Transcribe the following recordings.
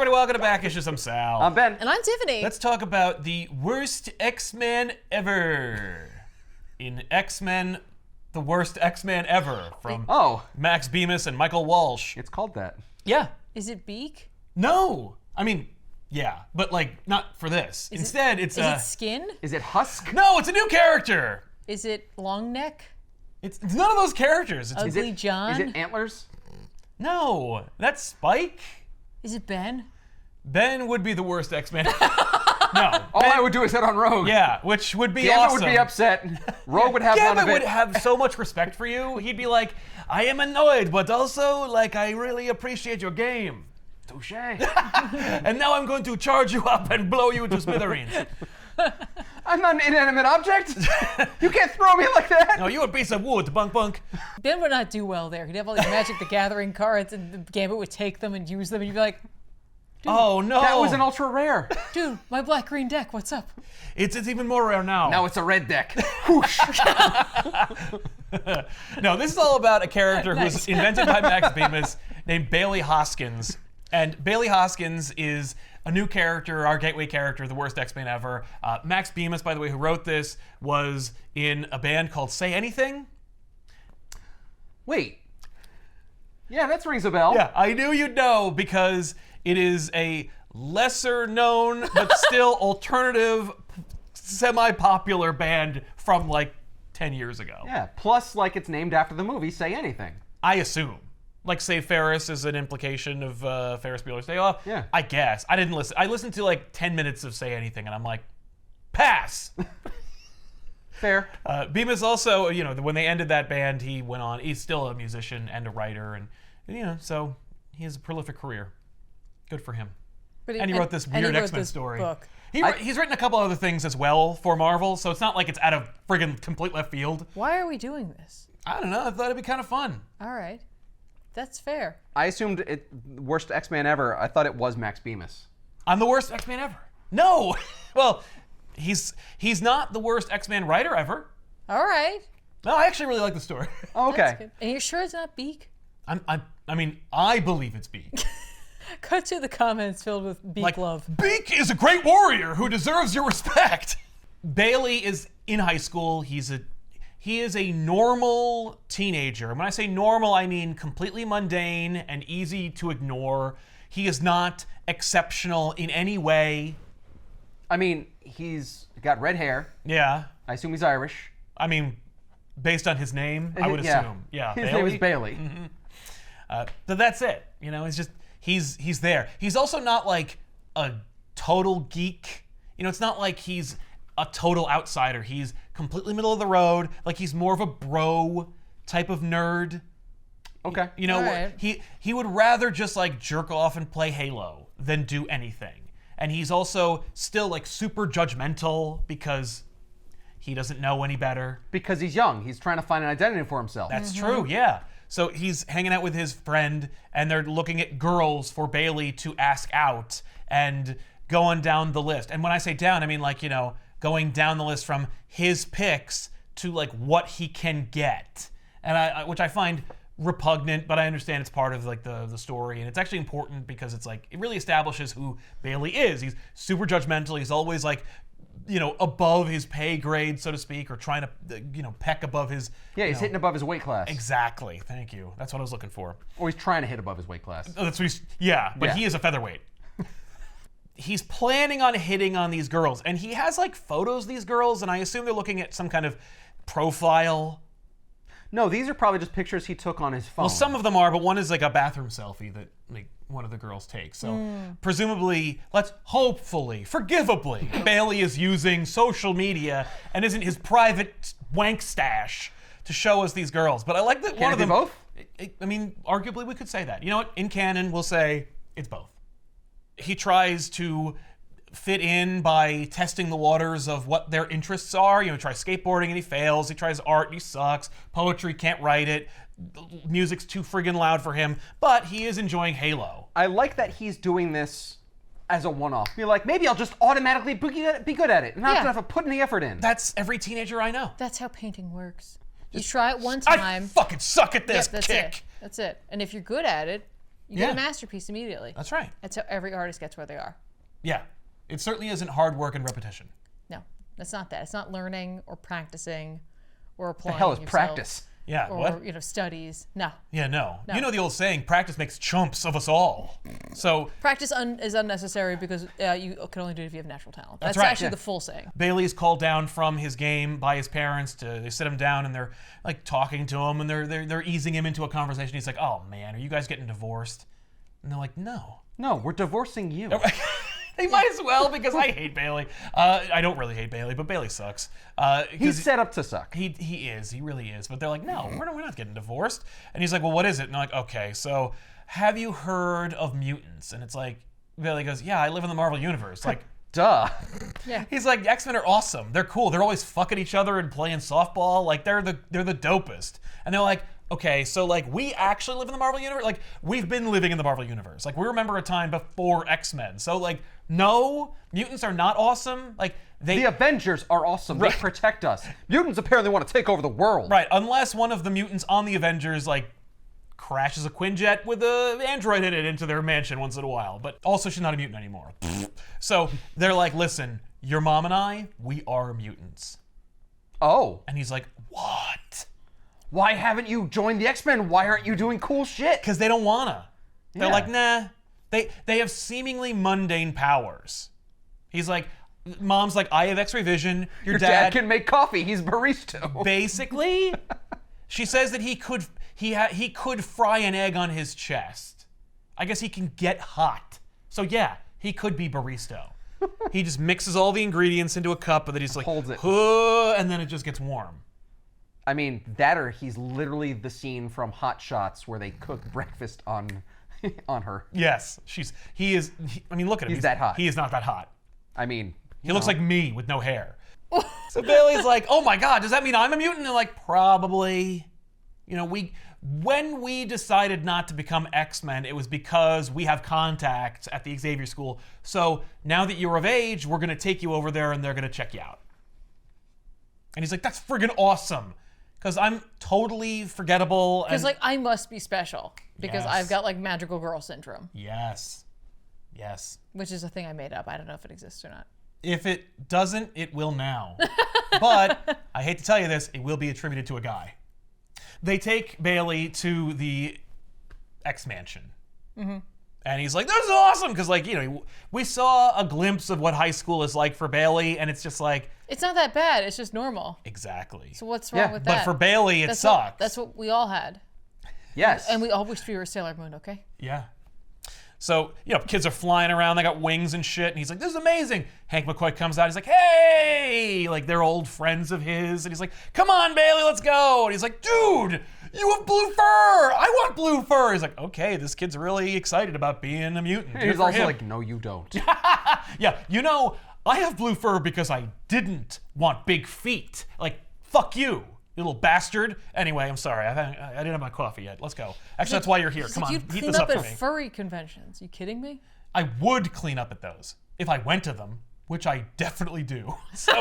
everybody, welcome to Back Issues. I'm Sal. I'm Ben. And I'm Tiffany. Let's talk about the worst X-Men ever. In X-Men, the worst X-Men ever from Max Bemis and Michael Walsh. It's called that. Yeah. Is it Beak? No. I mean, yeah, but like not for this. Instead, it's Is it Skin? Is it Husk? No, it's a new character. Is it Long Neck? It's none of those characters. It's, Ugly John? Is it Antlers? no, that's Spike. Is it Ben? Ben would be the worst X-Men. No. All I would do is hit on Rogue. Yeah, which would be Gambit awesome. would be upset. Rogue would have none of Gambit it. would have so much respect for you. He'd be like, I am annoyed, but also, like, I really appreciate your game. Touche. And now I'm going to charge you up and blow you to smithereens. I'm not an inanimate object. You can't throw me like that. No, you're a piece of wood, bunk bunk. Ben would not do well there. He'd have all these Magic the Gathering cards, and the Gambit would take them and use them, and you'd be like, Oh, no. That was an ultra rare. dude, my black-green deck, what's up? It's even more rare now. Now it's a red deck. Whoosh. No, this is all about a character who was Nice. invented by Max Bemis named Bailey Hoskins. And Bailey Hoskins is a new character, our gateway character, the worst X-Men ever. Max Bemis, by the way, who wrote this, was in a band called Say Anything. Wait. Yeah, that rings a bell. Yeah, I knew you'd know because it is a lesser known but still alternative, semi-popular band from like 10 years ago. Yeah, plus like it's named after the movie Say Anything. I assume. Like Save Ferris is an implication of Ferris Bueller's Day Off. Yeah. I guess. I didn't listen. I listened to like 10 minutes of Say Anything and I'm like, pass! Fair. Bemis also, you know, when they ended that band, he went on. He's still a musician and a writer, and you know, so he has a prolific career. Good for him. But And he wrote this weird X-Men story. Book. He's written a couple other things as well for Marvel, so it's not like it's out of friggin' complete left field. Why are we doing this? I don't know. I thought it'd be kind of fun. All right. That's fair. I assumed it worst X-Man ever. I thought it was Max Bemis. I'm the worst X-Men ever. No. Well, he's not the worst X-Men writer ever. All right. No, I actually really like the story. Oh, That's okay. good. And you're sure it's not Beak? I mean, I believe it's Beak. Cut to the comments filled with Beak Like, love. Beak is a great warrior who deserves your respect. Bailey is in high school. He is a normal teenager. And when I say normal, I mean completely mundane and easy to ignore. He is not exceptional in any way. I mean, he's got red hair. Yeah. I assume he's Irish. I mean, based on his name, I would assume. Yeah. His name is Bailey. But that's it. You know, it's just, he's there. He's also not like a total geek. You know, it's not like he's a total outsider. He's completely middle of the road. Like he's more of a bro type of nerd. Okay. You know, All right. he would rather just like jerk off and play Halo than do anything. And he's also still like super judgmental because he doesn't know any better. Because he's young. He's trying to find an identity for himself. That's true, yeah. So he's hanging out with his friend, and they're looking at girls for Bailey to ask out and going down the list. And when I say down, I mean like, you know, going down the list from his picks to like what he can get. And which I find repugnant, but I understand it's part of like the story, and it's actually important because it's like, it really establishes who Bailey is. He's super judgmental. He's always like, you know, above his pay grade, so to speak, or trying to, you know, peck above his... Yeah, he's you know, hitting above his weight class. Exactly. Thank you. That's what I was looking for. Or he's trying to hit above his weight class. Oh, that's what he's... Yeah, but Yeah. he is a featherweight. He's planning on hitting on these girls, and he has like photos of these girls, and I assume they're looking at some kind of profile. No, these are probably just pictures he took on his phone. Well, some of them are, but one is like a bathroom selfie that like one of the girls takes. So presumably, hopefully, forgivably, Bailey is using social media and isn't his private wank stash to show us these girls. But I like that one of them. both? I mean, arguably we could say that. You know what? In canon, we'll say it's both. He tries to fit in by testing the waters of what their interests are. You know, he tries skateboarding and he fails. He tries art and he sucks. Poetry, can't write it. Music's too friggin' loud for him. But he is enjoying Halo. I like that he's doing this as a one-off. You're like, maybe I'll just automatically be good at it. And not have to put any effort in. That's every teenager I know. That's how painting works. You try it one I time. fucking suck at this. That's Kick. it. That's it. And if you're good at it, You get a masterpiece immediately. That's right. That's how every artist gets where they are. Yeah. It certainly isn't hard work and repetition. No, that's not that. It's not learning or practicing or applying The hell is yourself practice? Yeah, or, what? Studies. No. Yeah, no. You know the old saying, practice makes chumps of us all. So Practice is unnecessary because you can only do it if you have natural talent. That's right, actually yeah. the full saying. Bailey's called down from his game by his parents. They sit him down and they're like talking to him and they're easing him into a conversation. He's like, "Oh man, are you guys getting divorced?" And they're like, "No." No, we're divorcing you. They might as well because I hate Bailey. I don't really hate Bailey, but Bailey sucks. He's set up to suck. He is. He really is. But they're like, no, we're not getting divorced. And he's like, well, what is it? And they're like, okay, so have you heard of mutants? And it's like, Bailey goes, yeah, I live in the Marvel Universe. Like, Duh. Yeah. he's like, X-Men are awesome. They're cool. They're always fucking each other and playing softball. Like, they're the dopest. And they're like, okay, so like we actually live in the Marvel Universe? Like, we've been living in the Marvel Universe. Like, we remember a time before X-Men. So like, no, mutants are not awesome. Like, The Avengers are awesome. They protect us. Mutants apparently want to take over the world. Right, unless one of the mutants on the Avengers, like, crashes a Quinjet with an android in it into their mansion once in a while. But also, she's not a mutant anymore. So they're like, listen, your mom and I, we are mutants. Oh. And he's like, what? Why haven't you joined the X-Men? Why aren't you doing cool shit? Because they don't wanna. They're Yeah. like, nah. They have seemingly mundane powers. He's like, mom's like, I have X-ray vision. Your dad can make coffee. He's barista. Basically, she says that he could fry an egg on his chest. I guess he can get hot. So yeah, he could be barista. He just mixes all the ingredients into a cup and then he's like, Holds it. "Huh," and then it just gets warm. I mean, that or he's literally the scene from Hot Shots where they cook breakfast on her. Yes, I mean, look at him. He's that hot. He is not that hot. I mean, He looks like me with no hair. So Bailey's like, oh my God, does that mean I'm a mutant? And they're like, probably. You know, when we decided not to become X-Men, it was because we have contacts at the Xavier School. So now that you're of age, we're going to take you over there and they're going to check you out. And he's like, that's friggin' awesome. Because I'm totally forgettable. Because like I must be special because Yes. I've got like magical girl syndrome, Yes. which is a thing I made up. I don't know if it exists or not. If it doesn't, it will now. But I hate to tell you this, it will be attributed to a guy. They take Bailey to the X-Mansion. Mm-hmm. And he's like, this is awesome! Because, like, you know, we saw a glimpse of what high school is like for Bailey, and it's just like... It's not that bad. It's just normal. Exactly. So what's wrong with that? But for Bailey, it sucks. That's what we all had. yes. And we all wished we were Sailor Moon, okay? Yeah. So, you know, kids are flying around, they got wings and shit, and he's like, this is amazing. Hank McCoy comes out, he's like, hey! Like, they're old friends of his, and he's like, come on, Bailey, let's go! And he's like, dude, you have blue fur! I want blue fur! He's like, okay, this kid's really excited about being a mutant. Good He's for also him. like, no, you don't. Yeah, you know, I have blue fur because I didn't want big feet. Like, fuck you, you little bastard. Anyway, I'm sorry, I didn't have my coffee yet. Let's go. Actually, that's why you're here. Come on, You'd heat clean this up up for at me. furry conventions. You kidding me? I would clean up at those if I went to them, which I definitely do. So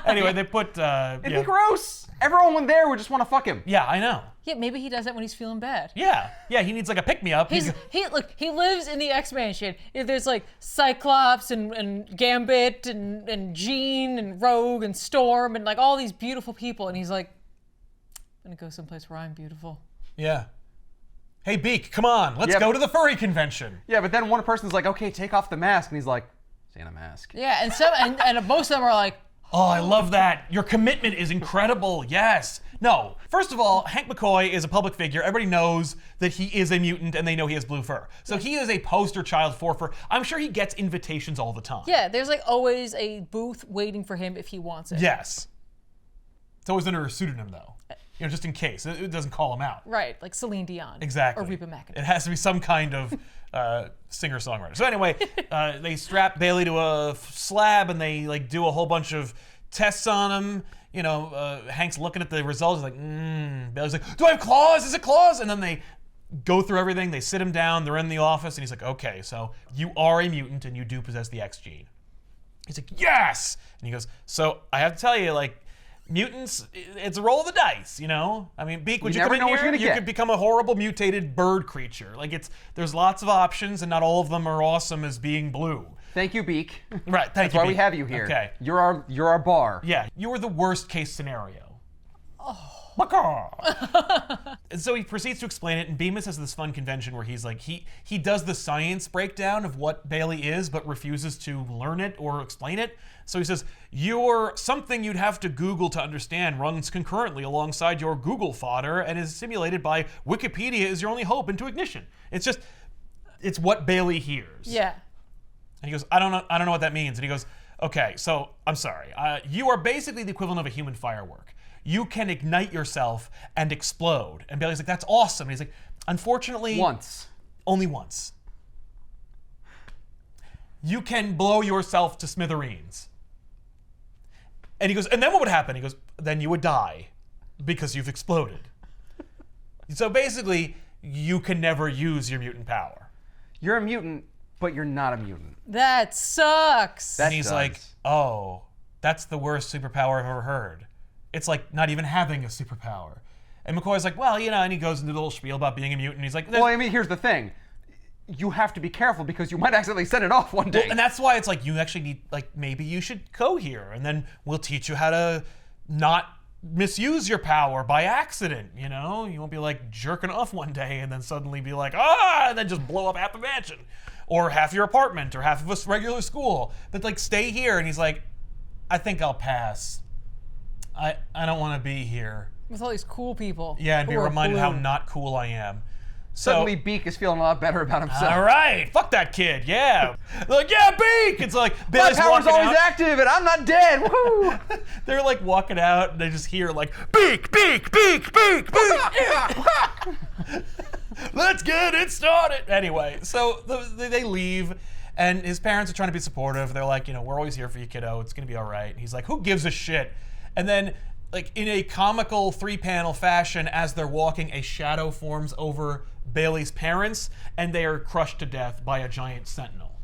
anyway, they put It'd be gross. Everyone there would just want to fuck him. Yeah, I know. Yeah, maybe he does that when he's feeling bad. Yeah, he needs like a pick me up. He lives in the X-Mansion. There's like Cyclops and Gambit and Jean and Rogue and Storm and like all these beautiful people, and he's like, I'm gonna go someplace where I'm beautiful. Yeah. Hey Beak, come on, let's go to the furry convention. Yeah, but then one person's like, okay, take off the mask. And he's like, Santa mask. Yeah, and most of them are like, Oh, I love that. Your commitment is incredible. Yes. No. First of all, Hank McCoy is a public figure. Everybody knows that he is a mutant and they know he has blue fur. So he is a poster child for fur. I'm sure he gets invitations all the time. yeah, there's like always a booth waiting for him if he wants it. Yes. It's always under a pseudonym though. You know, just in case. It doesn't call him out. Right, like Celine Dion. Exactly. Or Reba McEntire. It has to be some kind of singer-songwriter. So anyway, they strap Bailey to a slab and they like do a whole bunch of tests on him. You know, Hank's looking at the results. He's like, Bailey's like, do I have claws? Is it claws? And then they go through everything. They sit him down. They're in the office. And he's like, okay, so you are a mutant and you do possess the X gene. He's like, yes! And he goes, so I have to tell you, like, mutants, it's a roll of the dice, you know? I mean, Beak, would you never come in know what here? you're gonna You get. could become a horrible mutated bird creature. Like, there's lots of options, and not all of them are awesome as being blue. Thank you, Beak. Right, thank That's you, why we Beak. have you here. Okay. You're our bar. Yeah, you were the worst case scenario. And so he proceeds to explain it, and Bemis has this fun convention where he's like, he does the science breakdown of what Bailey is, but refuses to learn it or explain it. So he says, you're something you'd have to Google to understand, runs concurrently alongside your Google fodder, and is simulated by Wikipedia is your only hope into ignition. It's what Bailey hears. Yeah. And he goes, I don't know what that means. And he goes, okay, so I'm sorry. You are basically the equivalent of a human firework. You can ignite yourself and explode. And Bailey's like, that's awesome. And he's like, unfortunately, only once. You can blow yourself to smithereens. And he goes, and then what would happen? He goes, then you would die because you've exploded. So basically, you can never use your mutant power. You're a mutant, but you're not a mutant. That sucks. And he's like, oh, that's the worst superpower I've ever heard. It's like not even having a superpower. And McCoy's like, well, you know, and he goes into the little spiel about being a mutant. He's like, well, I mean, here's the thing. You have to be careful because you might accidentally send it off one day. Well, and that's why it's like, you actually need, like, maybe you should go here, and then we'll teach you how to not misuse your power by accident, you know? You won't be like jerking off one day and then suddenly be like, and then just blow up half the mansion or half your apartment or half of a regular school. But like, stay here. And he's like, I think I'll pass. I don't want to be here. With all these cool people. Yeah, and be who are reminded blue. how not cool I am. So, Suddenly, Beak is feeling a lot better about himself. all right, fuck that kid, yeah. They're like, yeah, Beak! It's like, My Billy's power's walking always out. active, and I'm not dead. Woohoo! They're like walking out, and they just hear like, Beak, Beak, Beak, Beak, Beak. Let's get it started. Anyway, so they leave, and his parents are trying to be supportive. They're like, you know, we're always here for you, kiddo. It's gonna be all right. And he's like, who gives a shit? And then, like, in a comical 3-panel fashion, as they're walking, a shadow forms over Bailey's parents, and they are crushed to death by a giant Sentinel.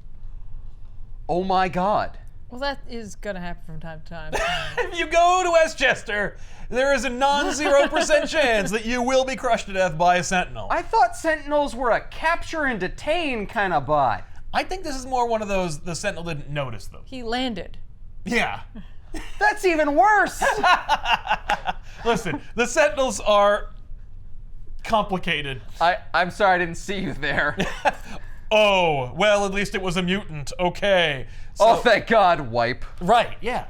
Oh my God. Well, that is gonna happen from time to time. If you go to Westchester, there is a non-0% chance that you will be crushed to death by a Sentinel. I thought Sentinels were a capture and detain kind of bot. I think this is more one of those, the Sentinel didn't notice them. He landed. Yeah. That's even worse. Listen, the Sentinels are complicated. I'm sorry I didn't see you there. Oh, well, at least it was a mutant. Okay. Oh, thank God, wipe. Right, yeah.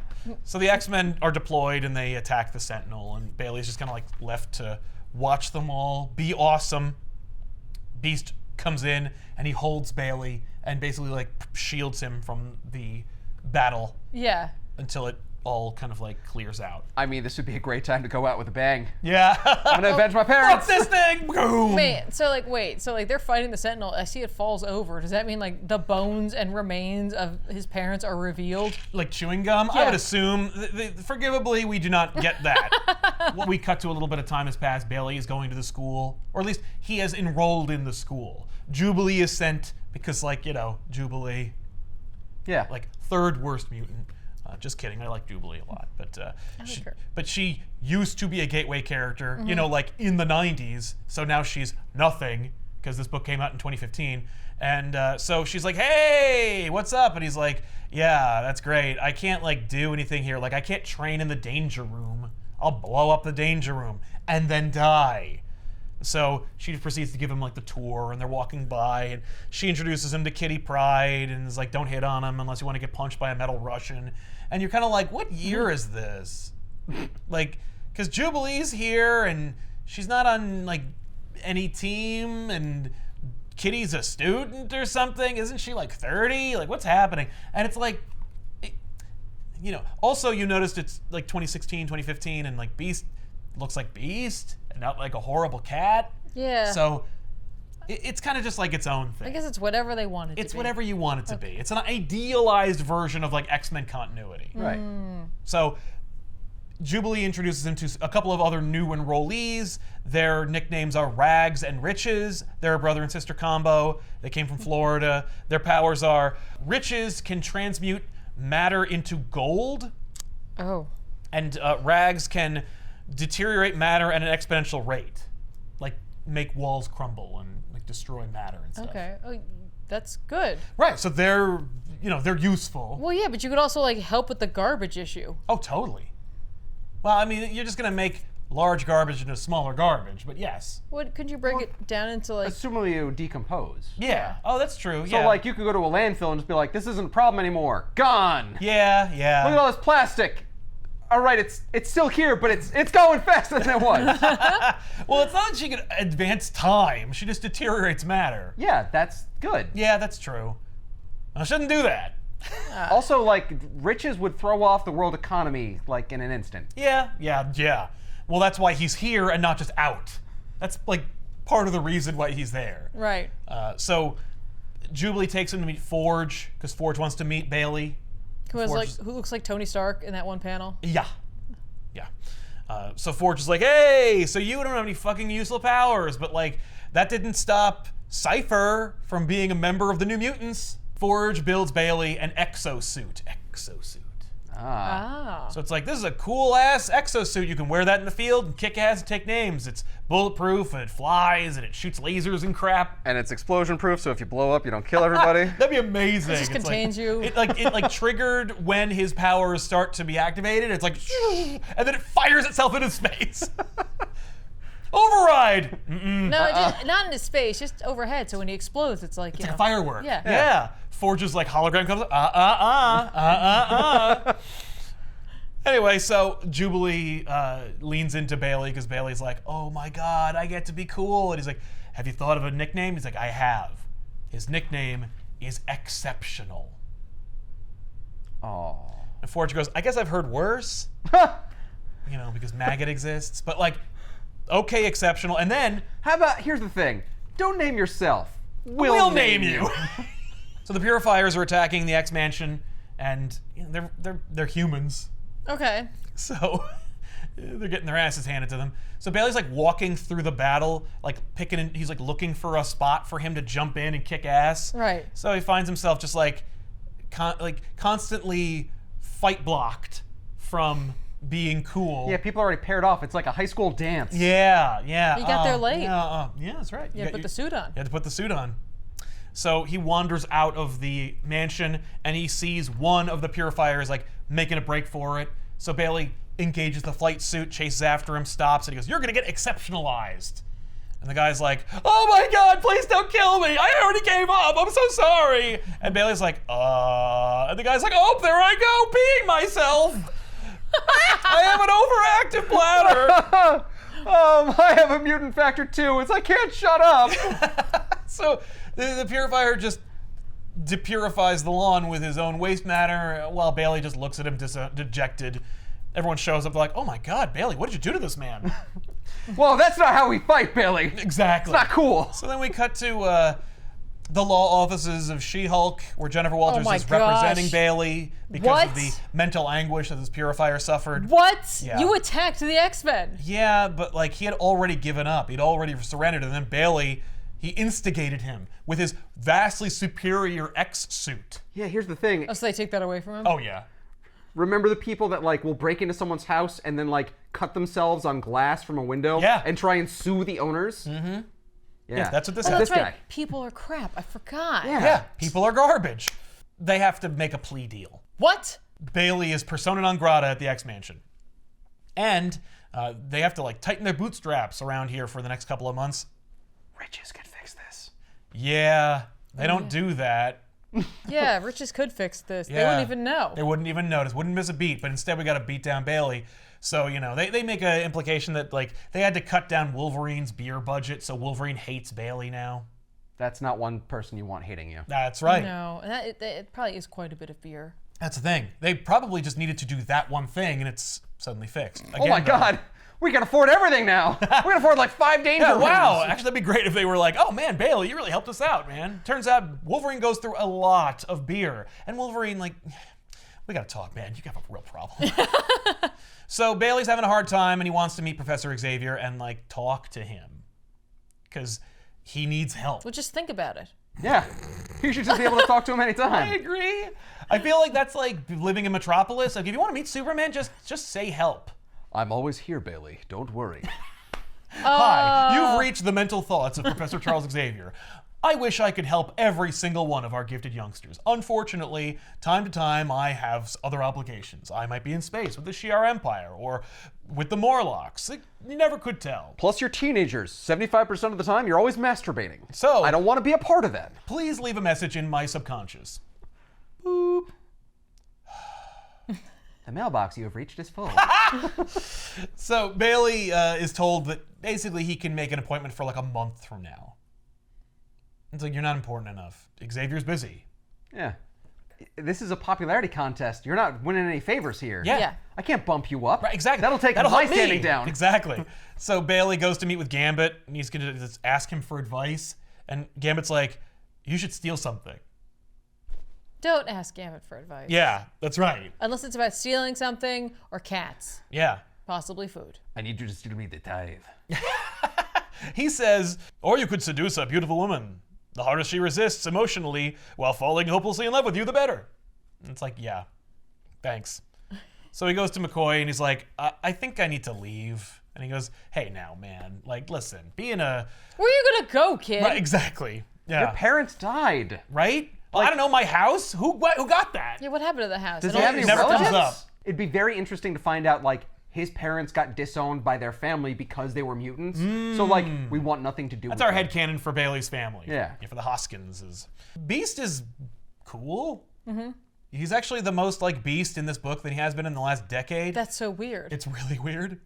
So the X-Men are deployed and they attack the Sentinel, and Bailey's just kind of like left to watch them all be awesome. Beast comes in and he holds Bailey and basically like shields him from the battle Yeah. until it all kind of like clears out. I mean, this would be a great time to go out with a bang. Yeah. I'm gonna avenge my Fuck parents. this thing! Boom! Wait, so they're fighting the Sentinel. I see it falls over. Does that mean like the bones and remains of his parents are revealed? Like chewing gum? I Yeah. would assume. Forgivably, we do not get that. What we cut to a little bit of time has passed. Bailey is going to the school, or at least he has enrolled in the school. Jubilee is sent because, like, you know, Jubilee, Yeah. like third worst mutant. Just kidding. I like Jubilee a lot, but she used to be a gateway character, you know, like in the 90s. So now she's nothing because this book came out in 2015, and so she's like, "Hey, what's up?" And he's like, "Yeah, that's great. I can't like do anything here. Like I can't train in the danger room. I'll blow up the danger room and then die." So she proceeds to give him like the tour, and they're walking by, and she introduces him to Kitty Pryde and is like, don't hit on him unless you want to get punched by a metal Russian. And you're kind of like, what year is this? Like, because Jubilee's here and she's not on like any team, and Kitty's a student or something. Isn't she like 30? Like, what's happening? And it's like, you know, also you noticed it's like 2016, 2015, and like Beast looks like Beast and not like a horrible cat. Yeah. So it's kind of just like its own thing. I guess it's whatever they want it to be. It's whatever you want it to be. It's an idealized version of like X-Men continuity. Right. So Jubilee introduces him to a couple of other new enrollees. Their nicknames are Rags and Riches. They're a brother and sister combo. They came from Florida. Their powers are Riches can transmute matter into gold. Oh. And rags can deteriorate matter at an exponential rate, like make walls crumble and like destroy matter and stuff. Okay. Oh, that's good. Right. So they're useful. Well, yeah, but you could also like help with the garbage issue. Oh, totally. Well, I mean, you're just gonna make large garbage into smaller garbage, but yes. What could you break it down into like? Assuming you decompose. Yeah. Oh, that's true. So like you could go to a landfill and just be like, this isn't a problem anymore. Gone. Yeah. Look at all this plastic. All right, it's still here, but it's going faster than it was. Well, it's not that she can advance time. She just deteriorates matter. Yeah, that's good. Yeah, that's true. I shouldn't do that. Also, like, riches would throw off the world economy, like, in an instant. Yeah. Well, that's why he's here and not just out. That's, like, part of the reason why he's there. Right. So, Jubilee takes him to meet Forge, because Forge wants to meet Bailey. Who looks like Tony Stark in that one panel. Yeah. So Forge is like, hey, so you don't have any fucking useful powers, but, like, that didn't stop Cypher from being a member of the New Mutants. Forge builds Bailey an exosuit. So it's like, this is a cool-ass exosuit. You can wear that in the field and kick ass and take names. It's bulletproof, and it flies, and it shoots lasers and crap. And it's explosion-proof, so if you blow up, you don't kill everybody. That'd be amazing. It just contains you. It triggered when his powers start to be activated. It's like, and then it fires itself into space. Override! No, not into space, just overhead. So when he explodes, it's like, It's like a firework. Yeah. Forge's like hologram comes Anyway, so Jubilee leans into Bailey because Bailey's like, oh my god, I get to be cool. And he's like, have you thought of a nickname? He's like, I have. His nickname is Exceptional. Oh. And Forge goes, I guess I've heard worse. Because Maggot exists. But like, okay, Exceptional. And then, How about, here's the thing. Don't name yourself. we'll name you. So the Purifiers are attacking the X-Mansion, and they're humans. Okay. So they're getting their asses handed to them. So Bailey's like walking through the battle, like he's like looking for a spot for him to jump in and kick ass. Right. So he finds himself just like constantly fight blocked from being cool. Yeah, people are already paired off. It's like a high school dance. Yeah. You got there late. Yeah, that's right. You put the suit on. You had to put the suit on. So he wanders out of the mansion and he sees one of the Purifiers like making a break for it. So Bailey engages the flight suit, chases after him, stops, and he goes, you're gonna get exceptionalized. And the guy's like, oh my god, please don't kill me. I already gave up. I'm so sorry. And Bailey's like, And the guy's like, oh, there I go, peeing myself. I have an overactive bladder. I have a mutant factor too. I can't shut up. So the Purifier just depurifies the lawn with his own waste matter while Bailey just looks at him dejected. Everyone shows up, they're like, oh my god, Bailey, what did you do to this man? Well, that's not how we fight, Bailey. Exactly. It's not cool. So then we cut to the law offices of She-Hulk, where Jennifer Walters is representing Bailey because of the mental anguish that this Purifier suffered. What? Yeah. You attacked the X-Men. Yeah, but like he had already given up. He'd already surrendered, and then Bailey, he instigated him with his vastly superior X-suit. Yeah, here's the thing. Oh, so they take that away from him? Oh, yeah. Remember the people that like will break into someone's house and then like cut themselves on glass from a window and try and sue the owners? Mm-hmm. Yeah, that's what this Oh, is. that's This right. guy. People are crap. I forgot. Yeah, people are garbage. They have to make a plea deal. What? Bailey is persona non grata at the X-Mansion. And they have to like tighten their bootstraps around here for the next couple of months. Riches could fix this. Yeah, they don't do that. Yeah, Riches could fix this. Yeah. They wouldn't even know. They wouldn't even notice, wouldn't miss a beat, but instead we got to beat down Bailey. So, they make an implication that like they had to cut down Wolverine's beer budget, so Wolverine hates Bailey now. That's not one person you want hating you. That's right. No, and it probably is quite a bit of beer. That's the thing. They probably just needed to do that one thing, and it's suddenly fixed. Again, Oh my god! We can afford everything now! We can afford like 5 danger Yeah, rooms. wow. Actually, that'd be great if they were like, oh man, Bailey, you really helped us out, man. Turns out Wolverine goes through a lot of beer. And Wolverine, like, we gotta talk, man. You have a real problem. So Bailey's having a hard time and he wants to meet Professor Xavier and like talk to him. Because he needs help. Well, just think about it. Yeah. You should just be able to talk to him anytime. I agree. I feel like that's like living in Metropolis. Like, if you want to meet Superman, just say help. I'm always here, Bailey. Don't worry. Hi, you've reached the mental thoughts of Professor Charles Xavier. I wish I could help every single one of our gifted youngsters. Unfortunately, time to time, I have other obligations. I might be in space with the Shi'ar Empire or with the Morlocks. You never could tell. Plus, you're teenagers. 75% of the time, you're always masturbating. So, I don't want to be a part of that. Please leave a message in my subconscious. Boop. The mailbox you have reached is full. So, Bailey is told that basically he can make an appointment for like a month from now. It's like, you're not important enough. Xavier's busy. Yeah. This is a popularity contest. You're not winning any favors here. Yeah. I can't bump you up. Right, exactly. That'll take my standing down. Exactly. So Bailey goes to meet with Gambit, and he's going to just ask him for advice. And Gambit's like, you should steal something. Don't ask Gambit for advice. Yeah, that's right. Unless it's about stealing something or cats. Yeah. Possibly food. I need you to steal me the tithe. He says, or you could seduce a beautiful woman. The harder she resists emotionally while falling hopelessly in love with you, the better. And it's like, yeah, thanks. So he goes to McCoy and he's like, I think I need to leave. And he goes, hey, now, man, like, listen, being a... Where are you gonna go, kid? Right, exactly. Yeah. Your parents died. Right? Well, I don't know, my house? Who got that? Yeah, what happened to the house? Does he have any never relatives? comes up. It'd be very interesting to find out, like, his parents got disowned by their family because they were mutants. So, like, we want nothing to do with That's our them. headcanon for Bailey's family. Yeah. For the Hoskins. Beast is cool. Mm-hmm. He's actually the most like Beast in this book than he has been in the last decade. That's so weird. It's really weird.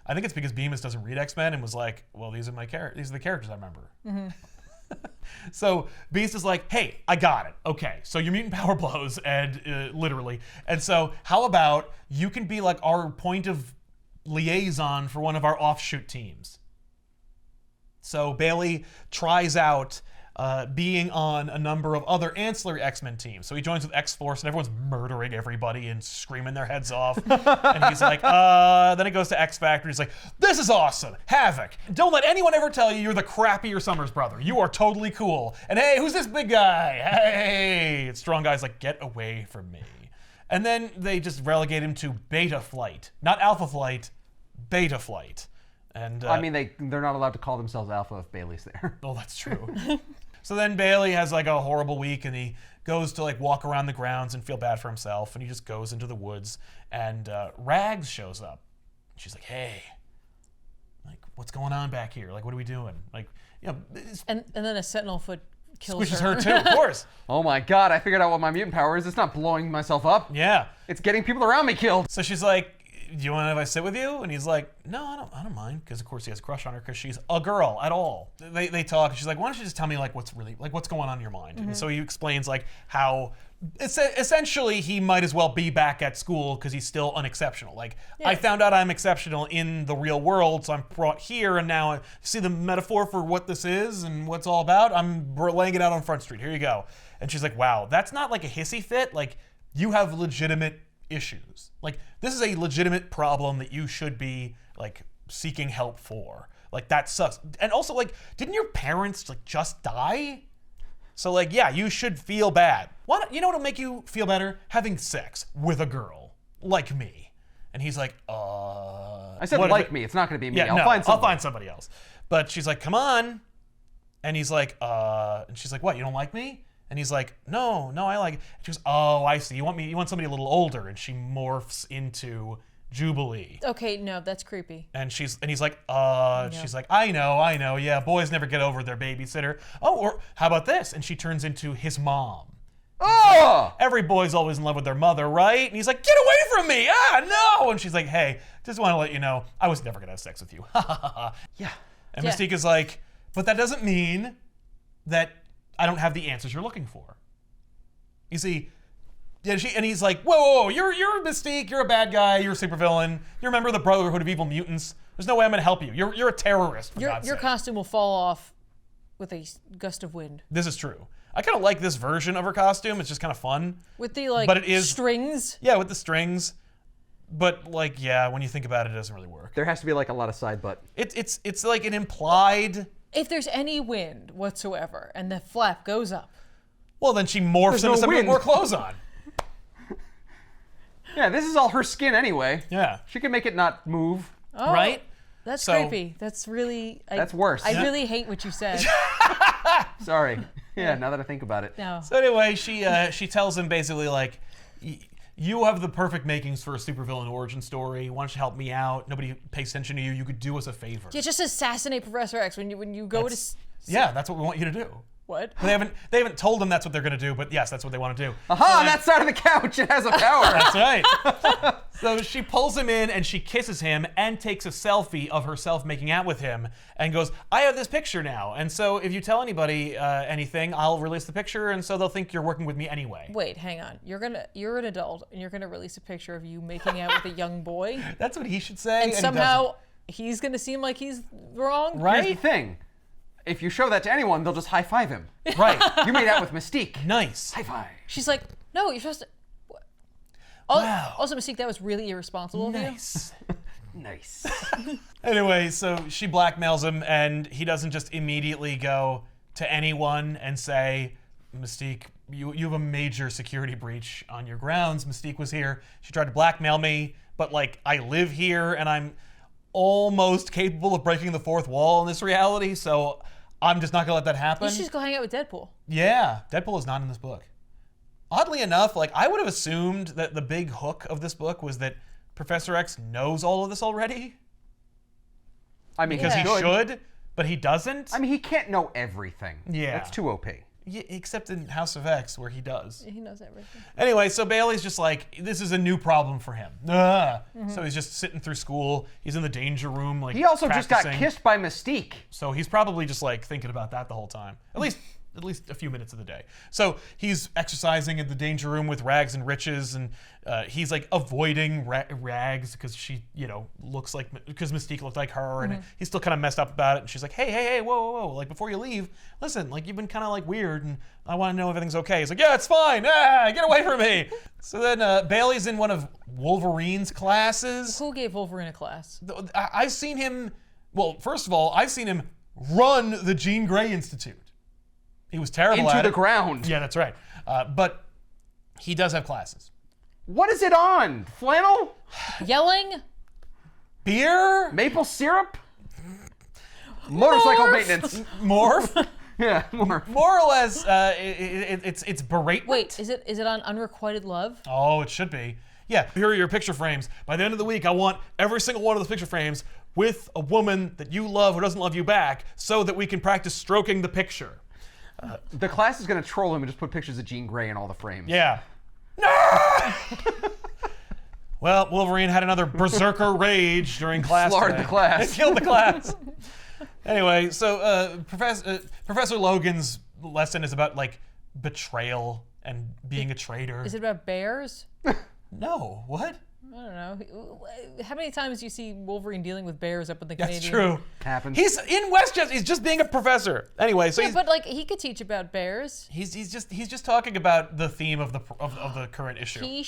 I think it's because Bemis doesn't read X-Men and was like, well, these are the characters I remember. Mm-hmm. So Beast is like, hey, I got it. Okay, so your mutant power blows, and literally. And so how about you can be like our point of liaison for one of our offshoot teams? So Bailey tries out being on a number of other ancillary X-Men teams. So he joins with X-Force, and everyone's murdering everybody and screaming their heads off. And he's like, then he goes to X-Factor. He's like, this is awesome. Havoc. Don't let anyone ever tell you you're the crappier Summers brother. You are totally cool. And hey, who's this big guy? Hey. And Strong Guy's like, get away from me. And then they just relegate him to Beta Flight. Not Alpha Flight, Beta Flight. And I mean, they're not allowed to call themselves Alpha if Bailey's there. Oh, that's true. So then Bailey has like a horrible week, and he goes to like walk around the grounds and feel bad for himself, and he just goes into the woods, and Rags shows up. She's like, hey, like, what's going on back here? Like, what are we doing? Like, you know, and then a Sentinel foot kills squishes her too, of course. Oh my god, I figured out what my mutant power is. It's not blowing myself up. Yeah. It's getting people around me killed. So she's like, do you want to have I sit with you? And he's like, no, I don't mind, because of course he has a crush on her because she's a girl at all. They talk, and she's like, why don't you just tell me like what's going on in your mind? Mm-hmm. And so he explains like how essentially he might as well be back at school because he's still unexceptional. Like, yeah. I found out I'm exceptional in the real world, so I'm brought here, and now see the metaphor for what this is and what's all about? I'm laying it out on Front Street. Here you go. And she's like, wow, that's not like a hissy fit. Like, you have legitimate issues. Like, this is a legitimate problem that you should be like seeking help for. Like, that sucks. And also, like, didn't your parents like just die? So like, yeah, you should feel bad. You know what'll make you feel better? Having sex with a girl like me. And he's like, I said like me. It's not going to be me. Yeah, I'll find somebody else. But she's like, come on. And he's like, and she's like, what? You don't like me? And he's like, no, I like it. And she goes, oh, I see. You want somebody a little older. And she morphs into Jubilee. Okay, no, that's creepy. And he's like, she's like, I know. Yeah, boys never get over their babysitter. Oh, or how about this? And she turns into his mom. Oh! Like, every boy's always in love with their mother, right? And he's like, get away from me! No! And she's like, hey, just want to let you know, I was never going to have sex with you. Yeah. And yeah. Mystique is like, but that doesn't mean that I don't have the answers you're looking for. You see, and he's like, whoa, you're Mystique, you're a bad guy, you're a supervillain, you're a member of the Brotherhood of Evil Mutants. There's no way I'm going to help you. You're a terrorist, for God's your sake. costume will fall off with a gust of wind. This is true. I kind of like this version of her costume. It's just kind of fun. With the, like, but it is, strings? Yeah, with the strings. But, like, yeah, when you think about it, it doesn't really work. There has to be, like, a lot of side butt. It's like an implied If there's any wind whatsoever and the flap goes up. Well, then she morphs into somebody with more clothes on. Yeah, this is all her skin anyway. Yeah. She can make it not move. Oh, right? That's creepy. That's really... That's worse. I really hate what you said. Sorry. Yeah, now that I think about it. No. So anyway, she tells him basically like, you have the perfect makings for a supervillain origin story. Why don't you help me out? Nobody pays attention to you. You could do us a favor. Yeah, just assassinate Professor X when you go to... Yeah, that's what we want you to do. What? They haven't told them that's what they're going to do, but yes, that's what they want to do. Aha, on that side of the couch, it has a power. That's right. So she pulls him in and she kisses him and takes a selfie of herself making out with him and goes, I have this picture now. And so if you tell anybody anything, I'll release the picture and so they'll think you're working with me anyway. Wait, hang on. You're an adult and you're gonna release a picture of you making out with a young boy? That's what he should say. And somehow he's gonna seem like he's wrong? Right? Here's the thing. If you show that to anyone, they'll just high-five him. Right. You made out with Mystique. Nice. High-five. She's like, no, you're supposed to... Wow. Also, Mystique, that was really irresponsible of you. Nice. Nice. Anyway, so she blackmails him, and he doesn't just immediately go to anyone and say, Mystique, you have a major security breach on your grounds. Mystique was here. She tried to blackmail me, but like I live here, and I'm almost capable of breaking the fourth wall in this reality, so I'm just not gonna let that happen. You should just go hang out with Deadpool. Yeah, Deadpool is not in this book. Oddly enough, like I would have assumed that the big hook of this book was that Professor X knows all of this already. I mean, Because he should, but he doesn't. I mean, he can't know everything. Yeah. That's too OP. Yeah, except in House of X, where he does. He knows everything. Anyway, so Bailey's just like, this is a new problem for him. So he's just sitting through school. He's in the danger room, like He also just got practicing. kissed by Mystique. So he's probably just like thinking about that the whole time. At least a few minutes of the day. So he's exercising in the danger room with Rags and Riches, and he's like avoiding Rags because she, looks like, because Mystique looked like her, and he's still kind of messed up about it. And she's like, hey, whoa, like before you leave, listen, like you've been kind of like weird, and I want to know if everything's okay. He's like, yeah, it's fine. Get away from me. So then Bailey's in one of Wolverine's classes. Who gave Wolverine a class? I've seen him. Well, first of all, I've seen him run the Jean Grey Institute. He was terrible at it. Into the ground. Yeah, that's right. But he does have classes. What is it on? Flannel? Yelling? Beer? Maple syrup? Motorcycle maintenance. Morph? Yeah, morph. More or less, it's beratement. Wait, is it on Unrequited Love? Oh, it should be. Yeah, here are your picture frames. By the end of the week, I want every single one of those picture frames with a woman that you love who doesn't love you back so that we can practice stroking the picture. The class is going to troll him and just put pictures of Jean Grey in all the frames. Yeah. No! Well, Wolverine had another berserker rage during class Slaughtered today. the class. He killed the class. Anyway, so Professor Logan's lesson is about like betrayal and being a traitor. Is it about bears? No, what? I don't know. How many times do you see Wolverine dealing with bears up in the That's Canadian? true. Happens. He's in Westchester. He's just being a professor. Anyway, so Yeah, but like he could teach about bears. he's just talking about the theme of the current issue. He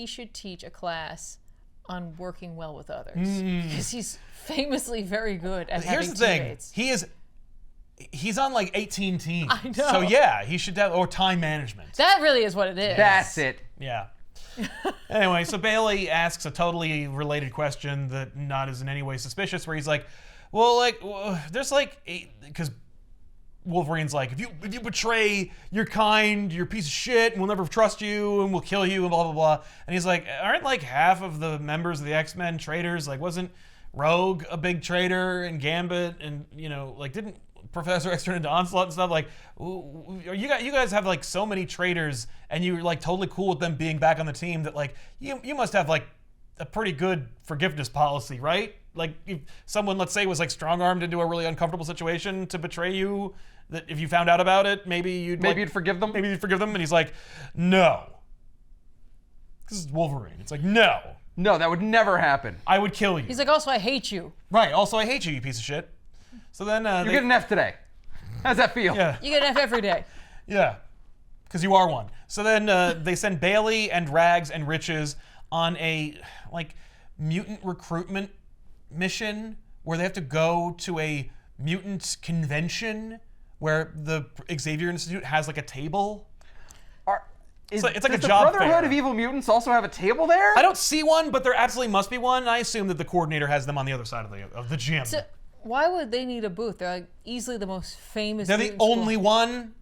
should teach a class on working well with others because he's famously very good at Here's having the thing. teammates. He's on like 18 teams. I know. So yeah, he should have, or time management. That really is what it is. That's it. Yeah. Anyway, so Bailey asks a totally related question that not is in any way suspicious, where he's like, well, like, there's like, because Wolverine's like, if you betray your kind, you're a piece of shit, and we'll never trust you, and we'll kill you, and blah, blah, blah. And he's like, aren't like half of the members of the X-Men traitors? Like, wasn't Rogue a big traitor, and Gambit, and, like, didn't Professor X turn into Onslaught and stuff? Like, you guys have like so many traitors, and you're like totally cool with them being back on the team that like you must have like a pretty good forgiveness policy, right? Like if someone, let's say, was like strong-armed into a really uncomfortable situation to betray you, that if you found out about it, maybe you'd forgive them. Maybe you'd forgive them. And he's like, no. This is Wolverine. It's like, no. No, that would never happen. I would kill you. He's like, also, I hate you. Right. Also, I hate you, you piece of shit. So then You get an F today. How's that feel? Yeah. You get an F every day. Yeah, because you are one. So then they send Bailey and Rags and Riches on a like mutant recruitment mission where they have to go to a mutant convention where the Xavier Institute has like a table. It's like a job fair. Does the Brotherhood of Evil Mutants also have a table there? I don't see one, but there absolutely must be one. I assume that the coordinator has them on the other side of the gym. So why would they need a booth? They're like easily the most famous. They're the only one.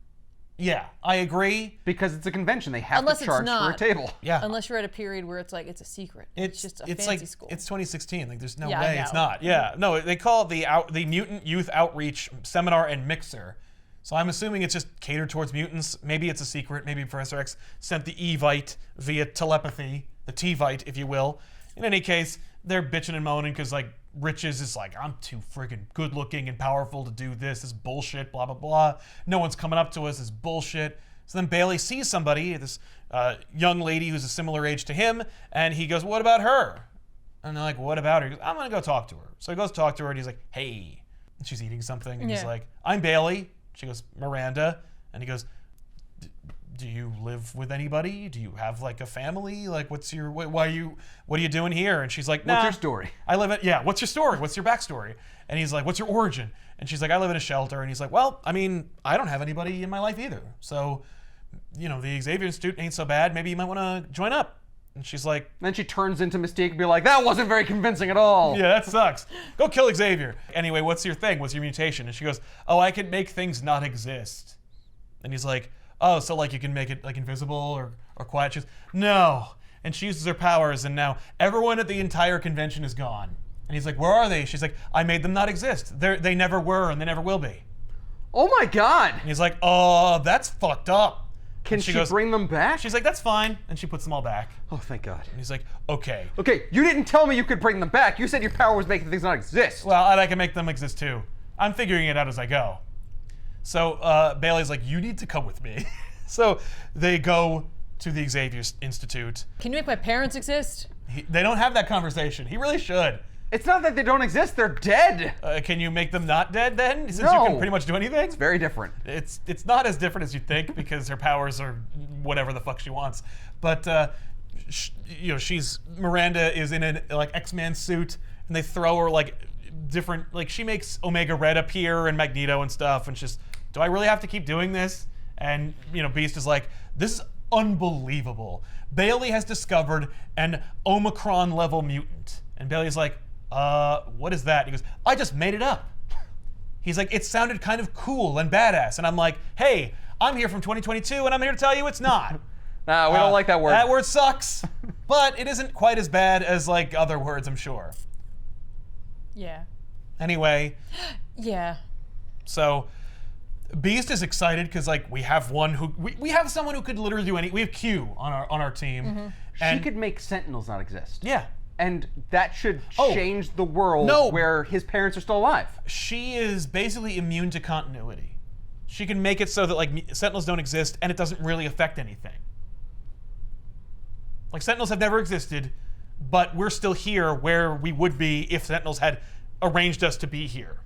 Yeah, I agree. Because it's a convention, they have to charge for a table. Yeah. Unless you're at a period where it's like it's a secret. It's just a fancy school. It's 2016. Like there's no way it's not. Yeah. No, they call it the Mutant Youth Outreach Seminar and Mixer. So I'm assuming it's just catered towards mutants. Maybe it's a secret. Maybe Professor X sent the Evite via telepathy, the T-Vite, if you will. In any case, they're bitching and moaning because like Riches is like, I'm too friggin' good looking and powerful to do this. This is bullshit, blah, blah, blah. No one's coming up to us. This is bullshit. So then Bailey sees somebody, this young lady who's a similar age to him, and he goes, what about her? And they're like, what about her? He goes, I'm going to go talk to her. So he goes to talk to her, and he's like, hey. And she's eating something, and he's like, I'm Bailey. She goes, Miranda. And he goes, do you live with anybody? Do you have like a family? Like, what are you doing here? And she's like, nah. What's your story? What's your story? What's your backstory? And he's like, what's your origin? And she's like, I live in a shelter. And he's like, well, I mean, I don't have anybody in my life either. So, the Xavier Institute ain't so bad. Maybe you might want to join up. And she's like... Then she turns into Mystique and be like, that wasn't very convincing at all. Yeah, that sucks. Go kill Xavier. Anyway, what's your thing? What's your mutation? And she goes, oh, I can make things not exist. And he's like, oh, so like you can make it like invisible or quiet? She goes, no. And she uses her powers, and now everyone at the entire convention is gone. And he's like, where are they? She's like, I made them not exist. They never were, and they never will be. Oh my God. And he's like, oh, that's fucked up. Can she bring them back? She's like, that's fine. And she puts them all back. Oh, thank God. And he's like, okay. Okay, you didn't tell me you could bring them back. You said your power was making things not exist. Well, and I can make them exist too. I'm figuring it out as I go. So Bailey's like, you need to come with me. So they go to the Xavier Institute. Can you make my parents exist? They don't have that conversation. He really should. It's not that they don't exist, they're dead. Can you make them not dead then? Since No. you can pretty much do anything? It's very different. It's not as different as you think because her powers are whatever the fuck she wants. But Miranda is in an like X-Man suit, and they throw her like different, like she makes Omega Red appear and Magneto and stuff, and she's, do I really have to keep doing this? And Beast is like, this is unbelievable. Bailey has discovered an Omicron level mutant, and Bailey's like, what is that? He goes, I just made it up. He's like, it sounded kind of cool and badass. And I'm like, hey, I'm here from 2022 and I'm here to tell you it's not. Nah, we don't like that word. That word sucks, but it isn't quite as bad as like other words, I'm sure. Yeah. Anyway. Yeah. So Beast is excited because like we have one who we have someone who could literally do we have Q on our team. Mm-hmm. And she could make Sentinels not exist. Yeah. And that should change the world where his parents are still alive. She is basically immune to continuity. She can make it so that like Sentinels don't exist and it doesn't really affect anything. Like Sentinels have never existed, but we're still here where we would be if Sentinels had arranged us to be here.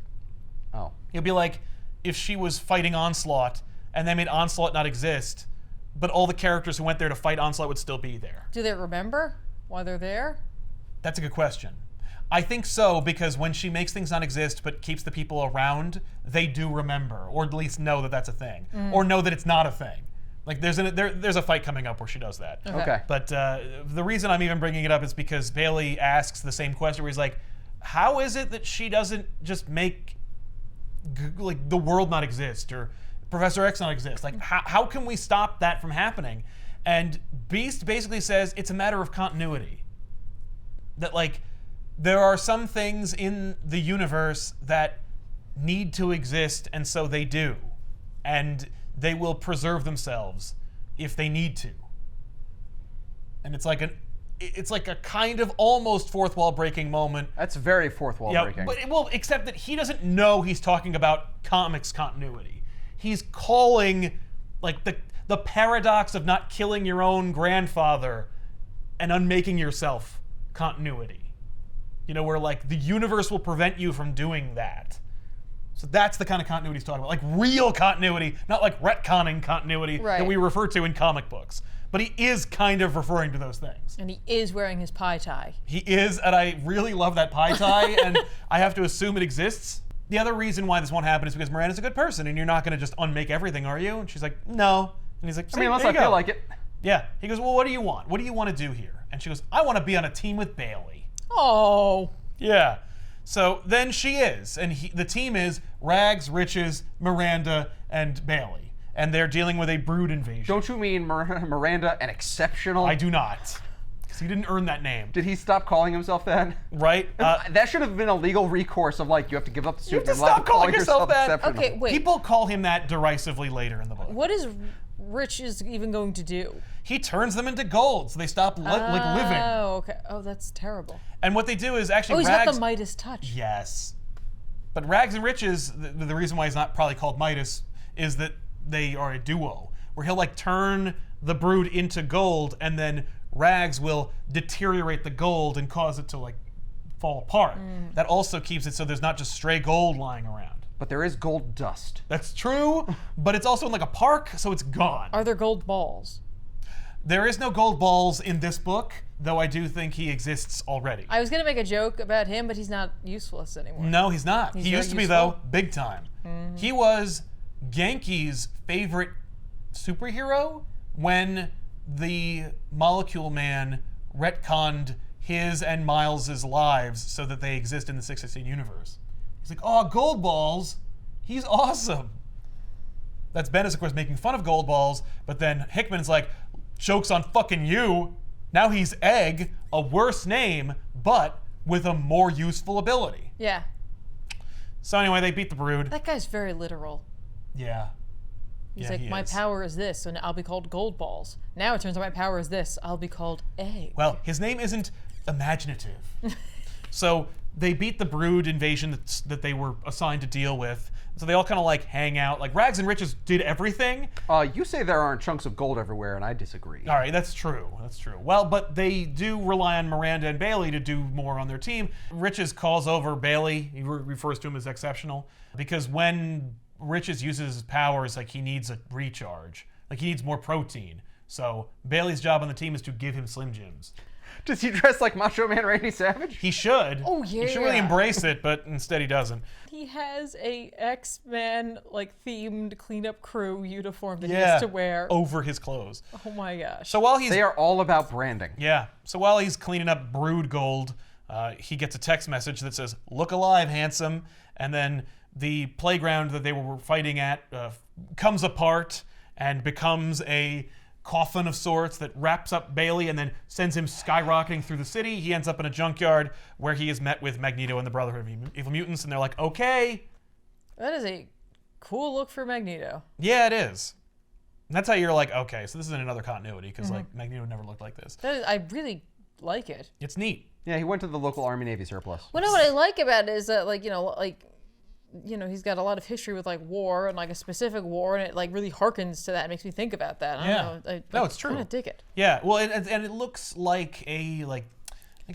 Oh. It'd be like if she was fighting Onslaught and they made Onslaught not exist, but all the characters who went there to fight Onslaught would still be there. Do they remember why they're there? That's a good question. I think so, because when she makes things not exist but keeps the people around, they do remember, or at least know that that's a thing, or know that it's not a thing. Like there's a fight coming up where she does that. Okay. But the reason I'm even bringing it up is because Bailey asks the same question where he's like, how is it that she doesn't just make like the world not exist or Professor X not exist? Like how can we stop that from happening? And Beast basically says it's a matter of continuity. That like there are some things in the universe that need to exist, and so they do, and they will preserve themselves if they need to. And it's like a kind of almost fourth wall breaking moment. That's very fourth wall breaking. But except that he doesn't know he's talking about comics continuity. He's calling like the paradox of not killing your own grandfather and unmaking yourself continuity. Where like the universe will prevent you from doing that. So that's the kind of continuity he's talking about. Like real continuity, not like retconning continuity that we refer to in comic books. But he is kind of referring to those things. And he is wearing his pie tie. He is, and I really love that pie tie, and I have to assume it exists. the other reason why this won't happen is because Miranda's a good person, and you're not going to just unmake everything, are you? And she's like, no. And he's like, I mean, unless I feel like it. Yeah. He goes, well, what do you want? What do you want to do here? And she goes, I want to be on a team with Bailey. Oh. Yeah. So then she is, and the team is Rags, Riches, Miranda, and Bailey. And they're dealing with a brood invasion. Don't you mean Miranda an exceptional? I do not. Because he didn't earn that name. Did he stop calling himself that? Right? That should have been a legal recourse of like, you have to give up the suit. You have to stop calling yourself that. Okay, wait. People call him that derisively later in the book. What is Rich is even going to do? He turns them into gold, so they stop living. Oh, okay. Oh, that's terrible. And what they do is actually he's Rags... got the Midas touch. Yes. But Rags and Riches, the reason why he's not probably called Midas is that they are a duo, where he'll like turn the brood into gold, and then Rags will deteriorate the gold and cause it to like fall apart. That also keeps it so there's not just stray gold lying around. But there is gold dust. That's true, but it's also in like a park, so it's gone. Are there gold balls? There is no gold balls in this book, though I do think he exists already. I was going to make a joke about him, but he's not useless anymore. No, he's not. He used to be, though, big time. Mm-hmm. He was Genki's favorite superhero when the Molecule Man retconned his and Miles's lives so that they exist in the 616 universe. He's like, oh, gold balls. He's awesome. That's Bendis, of course, making fun of gold balls, but then Hickman's like, joke's on fucking you. Now he's Egg, a worse name, but with a more useful ability. Yeah. So anyway, they beat the brood. That guy's very literal. Yeah. He's like, my power is this, so now I'll be called Gold Balls. Now it turns out my power is this, I'll be called Egg. Well, his name isn't imaginative. So they beat the brood invasion that they were assigned to deal with. So they all kind of like hang out. Like Rags and Riches did everything. You say there aren't chunks of gold everywhere, and I disagree. All right, that's true. That's true. Well, but they do rely on Miranda and Bailey to do more on their team. Riches calls over Bailey. He refers to him as exceptional because when Riches uses his powers, like he needs a recharge. Like he needs more protein. So Bailey's job on the team is to give him Slim Jims. Does he dress like Macho Man Randy Savage? He should. Oh, yeah. He should really embrace it, but instead he doesn't. He has a X-Men like themed cleanup crew uniform that he has to wear over his clothes. Oh my gosh. So while he's They are all about branding. Yeah. So while he's cleaning up brood gold, he gets a text message that says, "Look alive, handsome." And then the playground that they were fighting at comes apart and becomes a coffin of sorts that wraps up Bailey and then sends him skyrocketing through the city. He ends up in a junkyard where he is met with Magneto and the Brotherhood of Evil Mutants, and they're like, okay. That is a cool look for Magneto. Yeah, it is. And that's how you're like, okay, so this is in another continuity, because like Magneto never looked like this. I really like it. It's neat. Yeah, he went to the local Army Navy surplus. Well, no, what I like about it is that, he's got a lot of history with like war and like a specific war, and it like really harkens to that. It makes me think about that. I don't know. No, it's true. I kind of dig it. Yeah, well, and it looks like a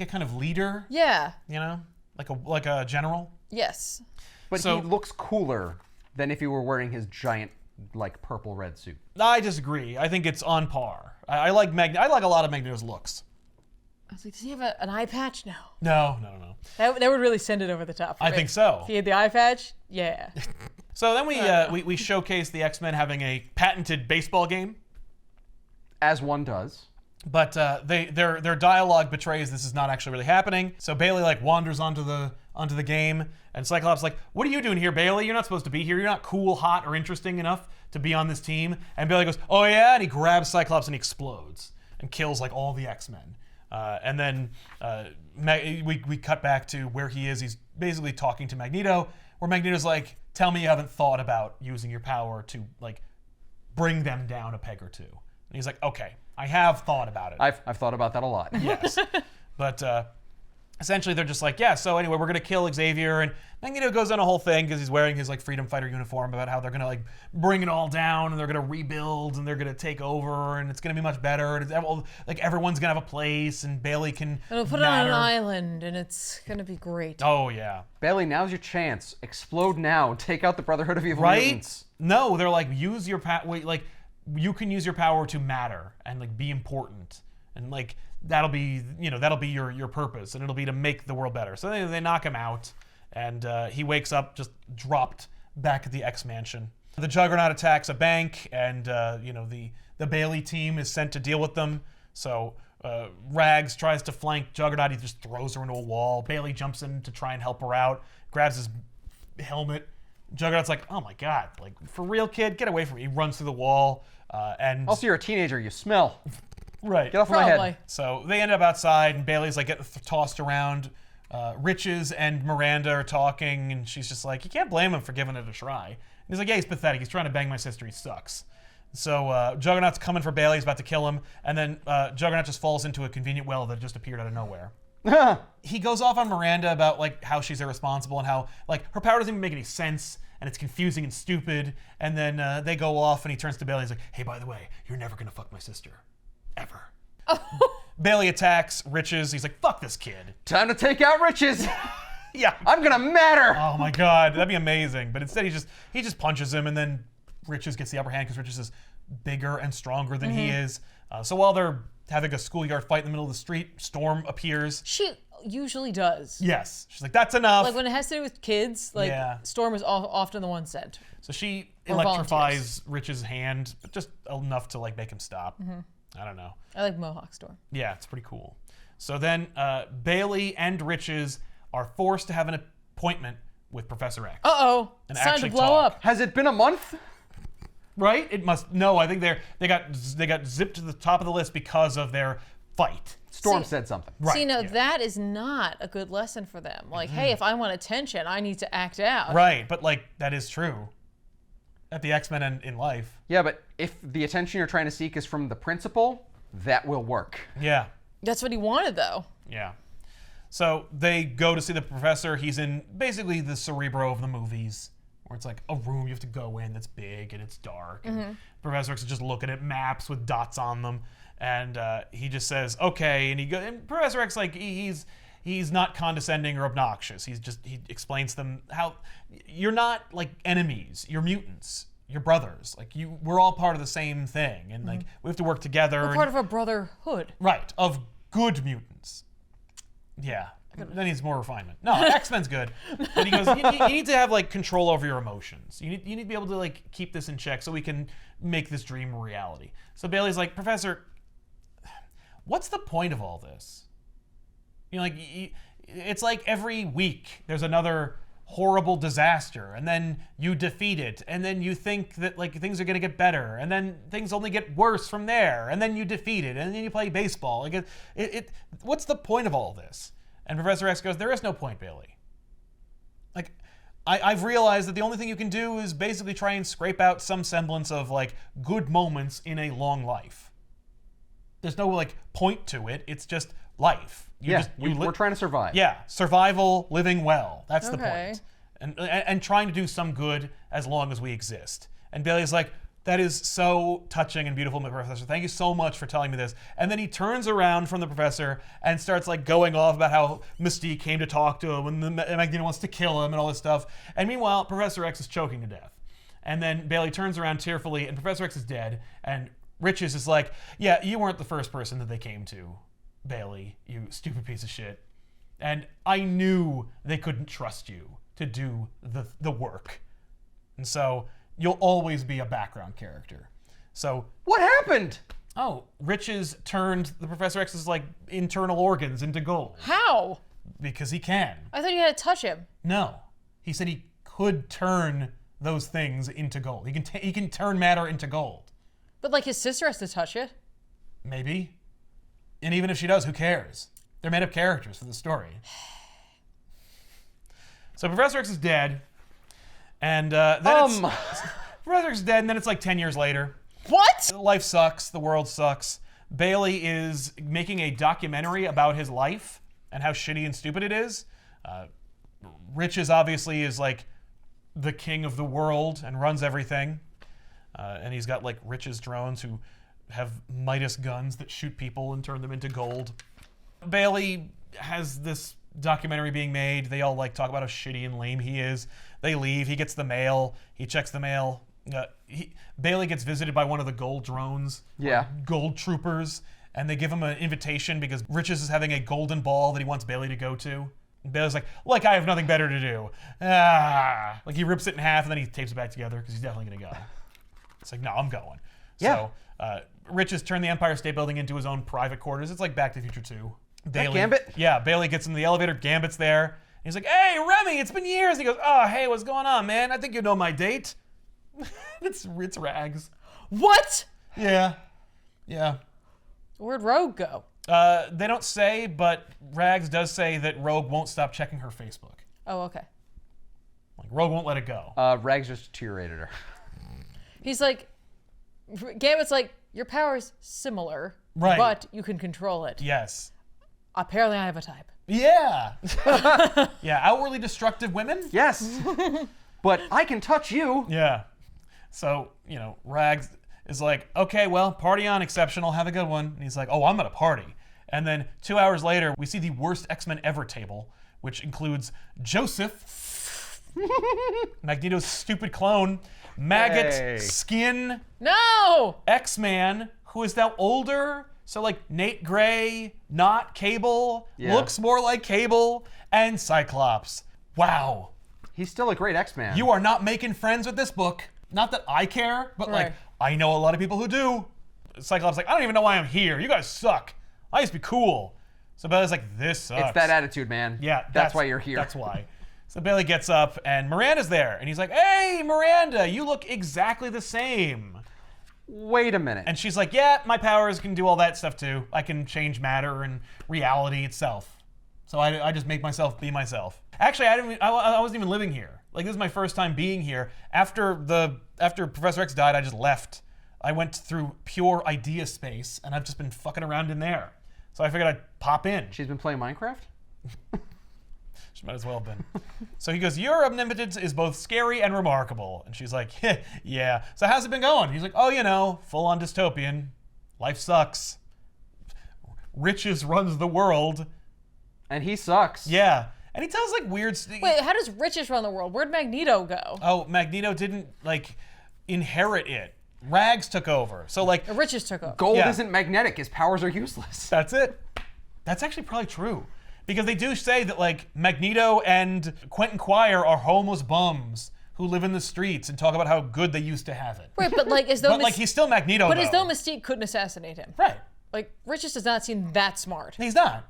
kind of leader. Yeah. You know, like a general. Yes. But he looks cooler than if he were wearing his giant like purple red suit. I disagree. I think it's on par. I like a lot of Magneto's looks. I was like, does he have an eye patch? No. No. That would really send it over the top. I think so. If he had the eye patch, yeah. So then we showcase the X-Men having a patented baseball game. As one does. But their dialogue betrays this is not actually really happening. So Bailey like wanders onto the game, and Cyclops like, "What are you doing here, Bailey? You're not supposed to be here. You're not cool, hot, or interesting enough to be on this team." And Bailey goes, "Oh yeah," and he grabs Cyclops and he explodes and kills like all the X-Men. And then we cut back to where he is. He's basically talking to Magneto, where Magneto's like, "Tell me you haven't thought about using your power to like bring them down a peg or two." And he's like, "Okay, I have thought about it." I've thought about that a lot. Yes. But essentially they're just like, yeah, so anyway, we're going to kill Xavier. And Magneto goes on a whole thing because he's wearing his like freedom fighter uniform about how they're going to like bring it all down and they're going to rebuild and they're going to take over and it's going to be much better. And it's, like everyone's going to have a place and Bailey can And we'll put it on an island and it's going to be great. Oh, yeah. Bailey, now's your chance. Explode now and take out the Brotherhood of Evil Mutants. No, they're like, use your power. Like, you can use your power to matter and like be important. And like, that'll be your purpose, and it'll be to make the world better. So they knock him out, and he wakes up just dropped back at the X-Mansion. The Juggernaut attacks a bank, and the Bailey team is sent to deal with them. So Rags tries to flank Juggernaut. He just throws her into a wall. Bailey jumps in to try and help her out, grabs his helmet. Juggernaut's like, oh my God, like, for real, kid? Get away from me. He runs through the wall, and... Also, you're a teenager. You smell. Right. Get off of my head. So they end up outside, and Bailey's like getting tossed around. Riches and Miranda are talking, and she's just like, you can't blame him for giving it a try. And he's like, yeah, he's pathetic. He's trying to bang my sister. He sucks. So Juggernaut's coming for Bailey. He's about to kill him. And then Juggernaut just falls into a convenient well that just appeared out of nowhere. He goes off on Miranda about like how she's irresponsible and how like her power doesn't even make any sense and it's confusing and stupid. And then they go off and he turns to Bailey and he's like, hey, by the way, you're never going to fuck my sister. Ever. Bailey attacks Riches. He's like, fuck this kid. Time to take out Riches. Yeah. I'm going to matter. Oh my God. That'd be amazing. But instead he just punches him, and then Riches gets the upper hand because Riches is bigger and stronger than he is. So while they're having a schoolyard fight in the middle of the street, Storm appears. She usually does. Yes. She's like, that's enough. Like when it has to do with kids, like Storm is often the one sent. So she electrifies Rich's hand, but just enough to like make him stop. I don't know. I like Mohawk Storm. Yeah, it's pretty cool. So then Bailey and Riches are forced to have an appointment with Professor X. Uh-oh. It's time to blow up. Has it been a month? Right? It must. No, I think they got zipped to the top of the list because of their fight. Storm said something. Right. See, no, that is not a good lesson for them. Like, hey, if I want attention, I need to act out. Right, but like that is true. At the X-Men and in life. Yeah, but if the attention you're trying to seek is from the principal, that will work. Yeah. That's what he wanted, though. Yeah. So they go to see the professor. He's in basically the Cerebro of the movies, where it's like a room you have to go in that's big and it's dark. And Professor X is just looking at maps with dots on them, and he just says, "Okay." And Professor X, like, he's not condescending or obnoxious. He explains to them how you're not like enemies. You're mutants. You're brothers. Like we're all part of the same thing, and like we have to work together. We're part of a brotherhood. Right, of good mutants. Yeah. That needs more refinement. No, X-Men's good. But he goes, you need to have like control over your emotions. You need to be able to like keep this in check so we can make this dream a reality. So Bailey's like, Professor, what's the point of all this? You know, like it's like every week there's another horrible disaster, and then you defeat it, and then you think that like things are gonna get better, and then things only get worse from there, and then you defeat it, and then you play baseball. Like what's the point of all this? And Professor X goes, there is no point, Bailey. Like, I've realized that the only thing you can do is basically try and scrape out some semblance of like good moments in a long life. There's no like point to it. It's just life. We're trying to survive. Yeah, survival, living well. That's the point. And trying to do some good as long as we exist. And Bailey's like, that is so touching and beautiful, Professor. Thank you so much for telling me this. And then he turns around from the professor and starts like going off about how Mystique came to talk to him and the Magneto wants to kill him and all this stuff. And meanwhile, Professor X is choking to death. And then Bailey turns around tearfully and Professor X is dead. And Riches is like, yeah, you weren't the first person that they came to, Bailey, you stupid piece of shit. And I knew they couldn't trust you to do the work. And so you'll always be a background character. So what happened? Oh, Riches turned the Professor X's like internal organs into gold. How? Because he can. I thought you had to touch him. No, he said he could turn those things into gold. He can turn matter into gold. But like his sister has to touch it. Maybe. And even if she does, who cares? They're made up characters for the story. So Professor X is dead. And then Professor X is dead, and then it's like 10 years later. What? Life sucks. The world sucks. Bailey is making a documentary about his life and how shitty and stupid it is. Riches obviously is like the king of the world and runs everything. And he's got like Riches drones who have Midas guns that shoot people and turn them into gold. Bailey has this documentary being made. They all like talk about how shitty and lame he is. They leave. He gets the mail. He checks the mail. Bailey gets visited by one of the gold drones. Yeah. Gold troopers. And they give him an invitation because Riches is having a golden ball that he wants Bailey to go to. And Bailey's like, I have nothing better to do. Like he rips it in half and then he tapes it back together because he's definitely gonna go. It's like, no, I'm going. Yeah. So Rich has turned the Empire State Building into his own private quarters. It's like Back to the Future 2. Bailey, Gambit? Yeah, Bailey gets in the elevator, Gambit's there. He's like, hey, Remy, it's been years. He goes, oh, hey, what's going on, man? I think you know my date. It's Rags. What? Yeah. Where'd Rogue go? They don't say, but Rags does say that Rogue won't stop checking her Facebook. Oh, okay. Like, Rogue won't let it go. Rags just deteriorated her. He's like, Gambit's like, your power's similar, right, but you can control it. Yes. Apparently I have a type. Yeah. Yeah, outwardly destructive women? Yes. But I can touch you. Yeah. So, Rags is like, okay, well, party on, Exceptional, have a good one. And he's like, oh, I'm at a party. And then 2 hours later, we see the worst X-Men ever table, which includes Joseph, Magneto's stupid clone, Maggot, Skin, No! X-Man, who is now older. So like Nate Gray, not Cable, looks more like Cable, and Cyclops. Wow. He's still a great X-Man. You are not making friends with this book. Not that I care, but like, I know a lot of people who do. Cyclops like, I don't even know why I'm here. You guys suck. I used to be cool. So Bailey's like, this sucks. It's that attitude, man. Yeah. That's why you're here. That's why. So Bailey gets up and Miranda's there. And he's like, hey, Miranda, you look exactly the same. Wait a minute. And she's like, yeah, my powers can do all that stuff too. I can change matter and reality itself. So I just make myself be myself. Actually, I wasn't even living here. Like, this is my first time being here. After Professor X died, I just left. I went through pure idea space, and I've just been fucking around in there. So I figured I'd pop in. She's been playing Minecraft? She might as well have been. So he goes, your omnipotence is both scary and remarkable. And she's like, yeah. So how's it been going? He's like, oh, full on dystopian. Life sucks. Riches runs the world. And he sucks. Yeah. And he tells like weird... Wait, how does Riches run the world? Where'd Magneto go? Oh, Magneto didn't like inherit it. Rags took over. So like... Riches took over. Gold isn't magnetic. His powers are useless. That's it. That's actually probably true. Because they do say that like Magneto and Quentin Quire are homeless bums who live in the streets and talk about how good they used to have it. Right, but like as though but like he's still Magneto. But as though Mystique couldn't assassinate him. Right. Like Riches does not seem that smart. He's not.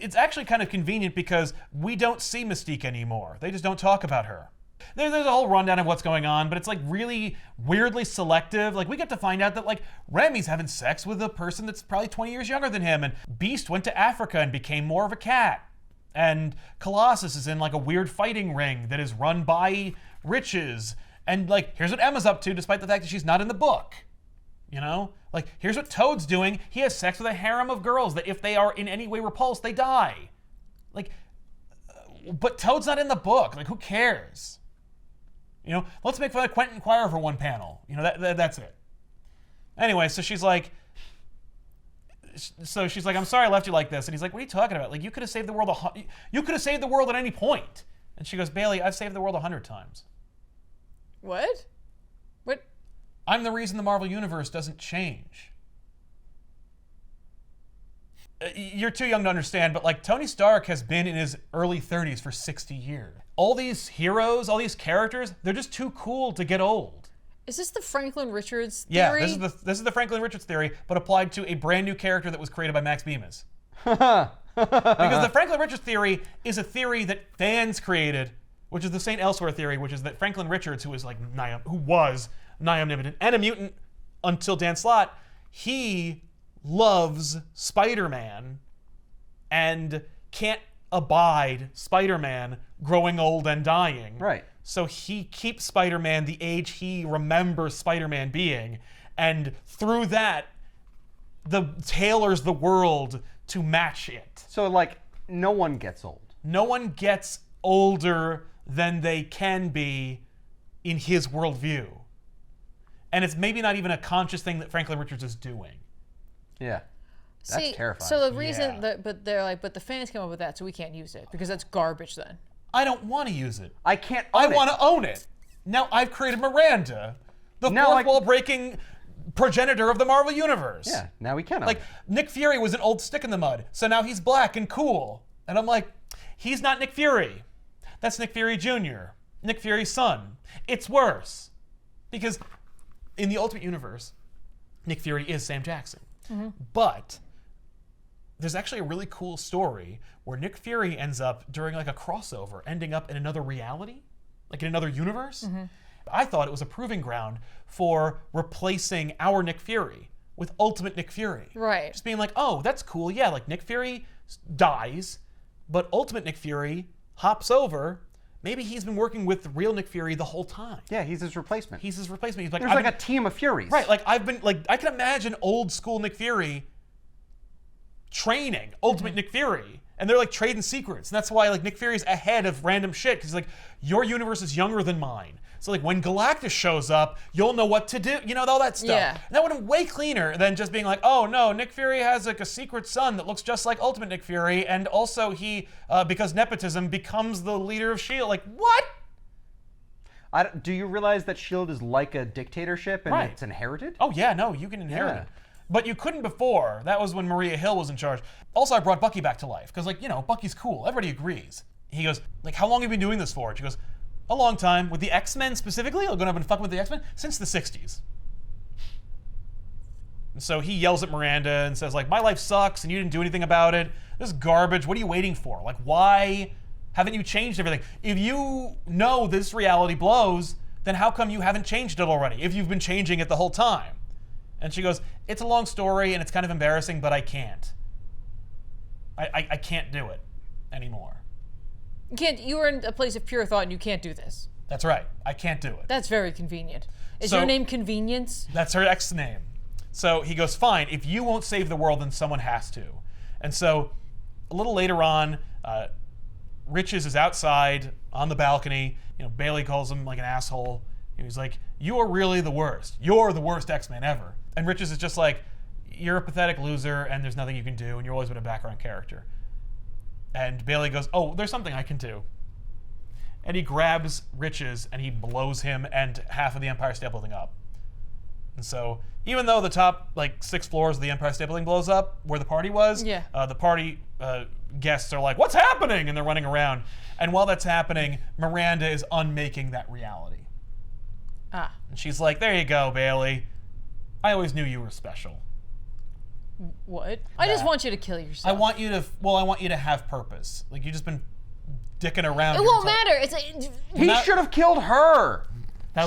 It's actually kind of convenient because we don't see Mystique anymore. They just don't talk about her. There's a whole rundown of what's going on, but it's like really weirdly selective. Like we get to find out that like Remy's having sex with a person that's probably 20 years younger than him, and Beast went to Africa and became more of a cat. And Colossus is in like a weird fighting ring that is run by Riches. And like, here's what Emma's up to despite the fact that she's not in the book. Like, here's what Toad's doing. He has sex with a harem of girls that if they are in any way repulsed, they die. Like, but Toad's not in the book. Like, who cares? Let's make fun of Quentin Quire for one panel. That's it. Anyway, so she's like, I'm sorry I left you like this. And he's like, what are you talking about? Like, you could have saved the world. You could have saved the world at any point. And she goes, Bailey, I've saved the world 100 times. What? What? I'm the reason the Marvel Universe doesn't change. You're too young to understand, but like Tony Stark has been in his early 30s for 60 years. All these heroes, all these characters, they're just too cool to get old. Is this the Franklin Richards theory? Yeah, this is the Franklin Richards theory, but applied to a brand new character that was created by Max Bemis. Because the Franklin Richards theory is a theory that fans created, which is the St. Elsewhere theory, which is that Franklin Richards, who was nigh omnipotent and a mutant until Dan Slott, he loves Spider-Man and can't abide Spider-Man growing old and dying. Right. So he keeps Spider-Man the age he remembers Spider-Man being, and through that, tailors the world to match it. So like, no one gets old. No one gets older than they can be in his worldview. And it's maybe not even a conscious thing that Franklin Richards is doing. Yeah. That's terrifying. So the reason but they're like, but the fans came up with that, so we can't use it because that's garbage then. I don't want to use it. I can't I want to own it. Now I've created Miranda, the fourth wall breaking progenitor of the Marvel Universe. Yeah, now we can own Like, it. Nick Fury was an old stick in the mud, so now he's black and cool. And I'm like, he's not Nick Fury. That's Nick Fury Jr., Nick Fury's son. It's worse. Because in the Ultimate Universe, Nick Fury is Sam Jackson. Mm-hmm. But there's actually a really cool story where Nick Fury ends up, during like a crossover, ending up in another reality, like in another universe. Mm-hmm. I thought it was a proving ground for replacing our Nick Fury with Ultimate Nick Fury. Right. Just being like, oh, that's cool. Yeah, like Nick Fury dies, but Ultimate Nick Fury hops over. Maybe he's been working with the real Nick Fury the whole time. Yeah, he's his replacement. He's his replacement. He's like, there's like a team of Furies. Right, like I can imagine old school Nick Fury training Ultimate Nick Fury. And they're like trading secrets. And that's why like Nick Fury's ahead of random shit. Because like, your universe is younger than mine. So like when Galactus shows up, you'll know what to do. You know, all that stuff. Yeah. And that would have been way cleaner than just being like, oh no, Nick Fury has like a secret son that looks just like Ultimate Nick Fury. And also he, because nepotism, becomes the leader of S.H.I.E.L.D. Like, what? Do you realize that S.H.I.E.L.D. is like a dictatorship and it's inherited? Oh yeah, no, you can inherit it. But you couldn't before. That was when Maria Hill was in charge. Also, I brought Bucky back to life. Because, like, you know, Bucky's cool. Everybody agrees. He goes, like, how long have you been doing this for? And she goes, a long time. With the X-Men specifically? I've been fucking with the X-Men since the 60s. And so he yells at Miranda and says, like, my life sucks and you didn't do anything about it. This is garbage. What are you waiting for? Like, why haven't you changed everything? If you know this reality blows, then how come you haven't changed it already? If you've been changing it the whole time. And she goes, it's a long story and it's kind of embarrassing, but I can't. I can't do it anymore. You were in a place of pure thought and you can't do this. That's right. I can't do it. That's very convenient. Is your name Convenience? That's her ex name. So he goes, fine, if you won't save the world, then someone has to. And so a little later on, Riches is outside on the balcony. You know, Bailey calls him like an asshole. He's like, you are really the worst. You're the worst X-Man ever. And Riches is just like, you're a pathetic loser and there's nothing you can do and you've always been a background character. And Bailey goes, oh, there's something I can do. And he grabs Riches and he blows him and half of the Empire State Building up. And so even though the top like 6 floors of the Empire State Building blows up where the party was, the party guests are like, what's happening? And they're running around. And while that's happening, Miranda is unmaking that reality. And she's like, there you go, Bailey. I always knew you were special. What? I just want you to kill yourself. I want you to have purpose. Like, you've just been dicking around. It won't matter. He should have killed her.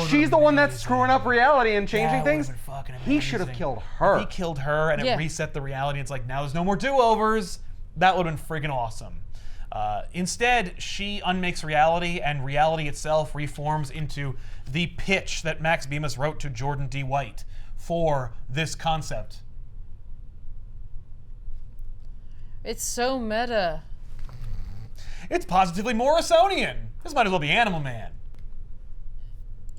She's the one that's screwing up reality and changing things. He should have killed her. If he killed her and it reset the reality. It's like, now there's no more do-overs. That would have been freaking awesome. Instead, she unmakes reality, and reality itself reforms into the pitch that Max Bemis wrote to Jordan D. White for this concept. It's so meta. It's positively Morrisonian. This might as well be Animal Man.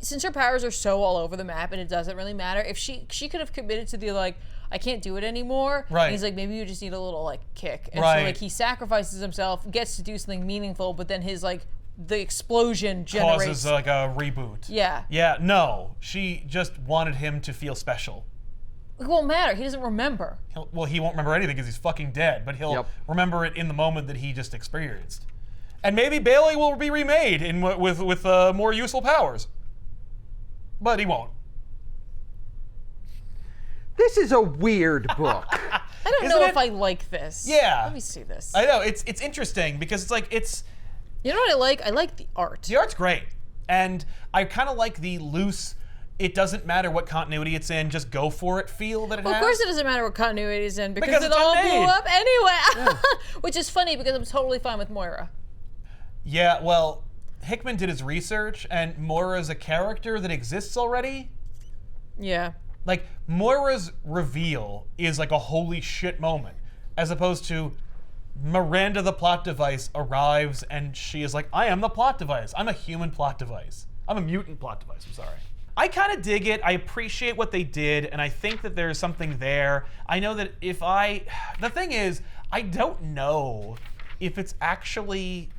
Since her powers are so all over the map and it doesn't really matter, if she could have committed to the like, I can't do it anymore. Right. And he's like, maybe you just need a little like kick. And so like he sacrifices himself, gets to do something meaningful, but then his like the explosion generates causes like a reboot. Yeah. Yeah, no. She just wanted him to feel special. It won't matter. He doesn't remember. He won't remember anything because he's fucking dead, but he'll remember it in the moment that he just experienced. And maybe Bailey will be remade with more useful powers. But he won't. This is a weird book. I don't know if I like this. Yeah. Let me see this. I know, it's interesting because it's like, You know what I like? I like the art. The art's great. And I kind of like the loose, it doesn't matter what continuity it's in, just go for it feel that it has. Of course it doesn't matter what continuity it's in because it all blew up anyway. Yeah. Which is funny because I'm totally fine with Moira. Yeah, well, Hickman did his research and Moira's a character that exists already. Yeah. Like, Moira's reveal is like a holy shit moment, as opposed to Miranda the plot device arrives and she is like, I am the plot device. I'm a human plot device. I'm a mutant plot device, I'm sorry. I kind of dig it. I appreciate what they did, and I think that there's something there. I know that the thing is, I don't know if it's actually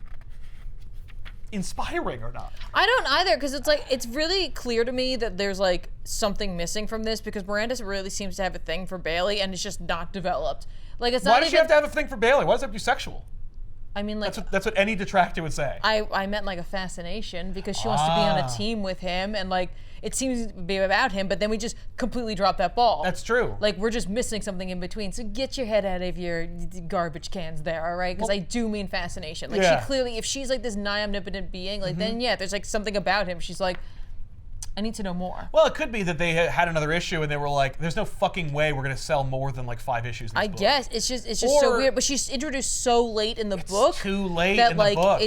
inspiring or not. I don't either, because it's like, it's really clear to me that there's like something missing from this because Miranda really seems to have a thing for Bailey and it's just not developed. Like, it's not Why does she have to have a thing for Bailey? Why does it have to be sexual? I mean, like that's what any detractor would say. I meant like a fascination because she wants to be on a team with him, and like it seems to be about him, but then we just completely drop that ball. That's true. Like we're just missing something in between. So get your head out of your garbage cans there, all right? Because I do mean fascination. Like she clearly, if she's like this nigh omnipotent being, like then there's like something about him. She's like, I need to know more. Well, it could be that they had another issue and they were like, "There's no fucking way we're gonna sell more than like 5 issues." In this book. Guess it's just so weird. But she's introduced so late in the book. Too late that in like the book.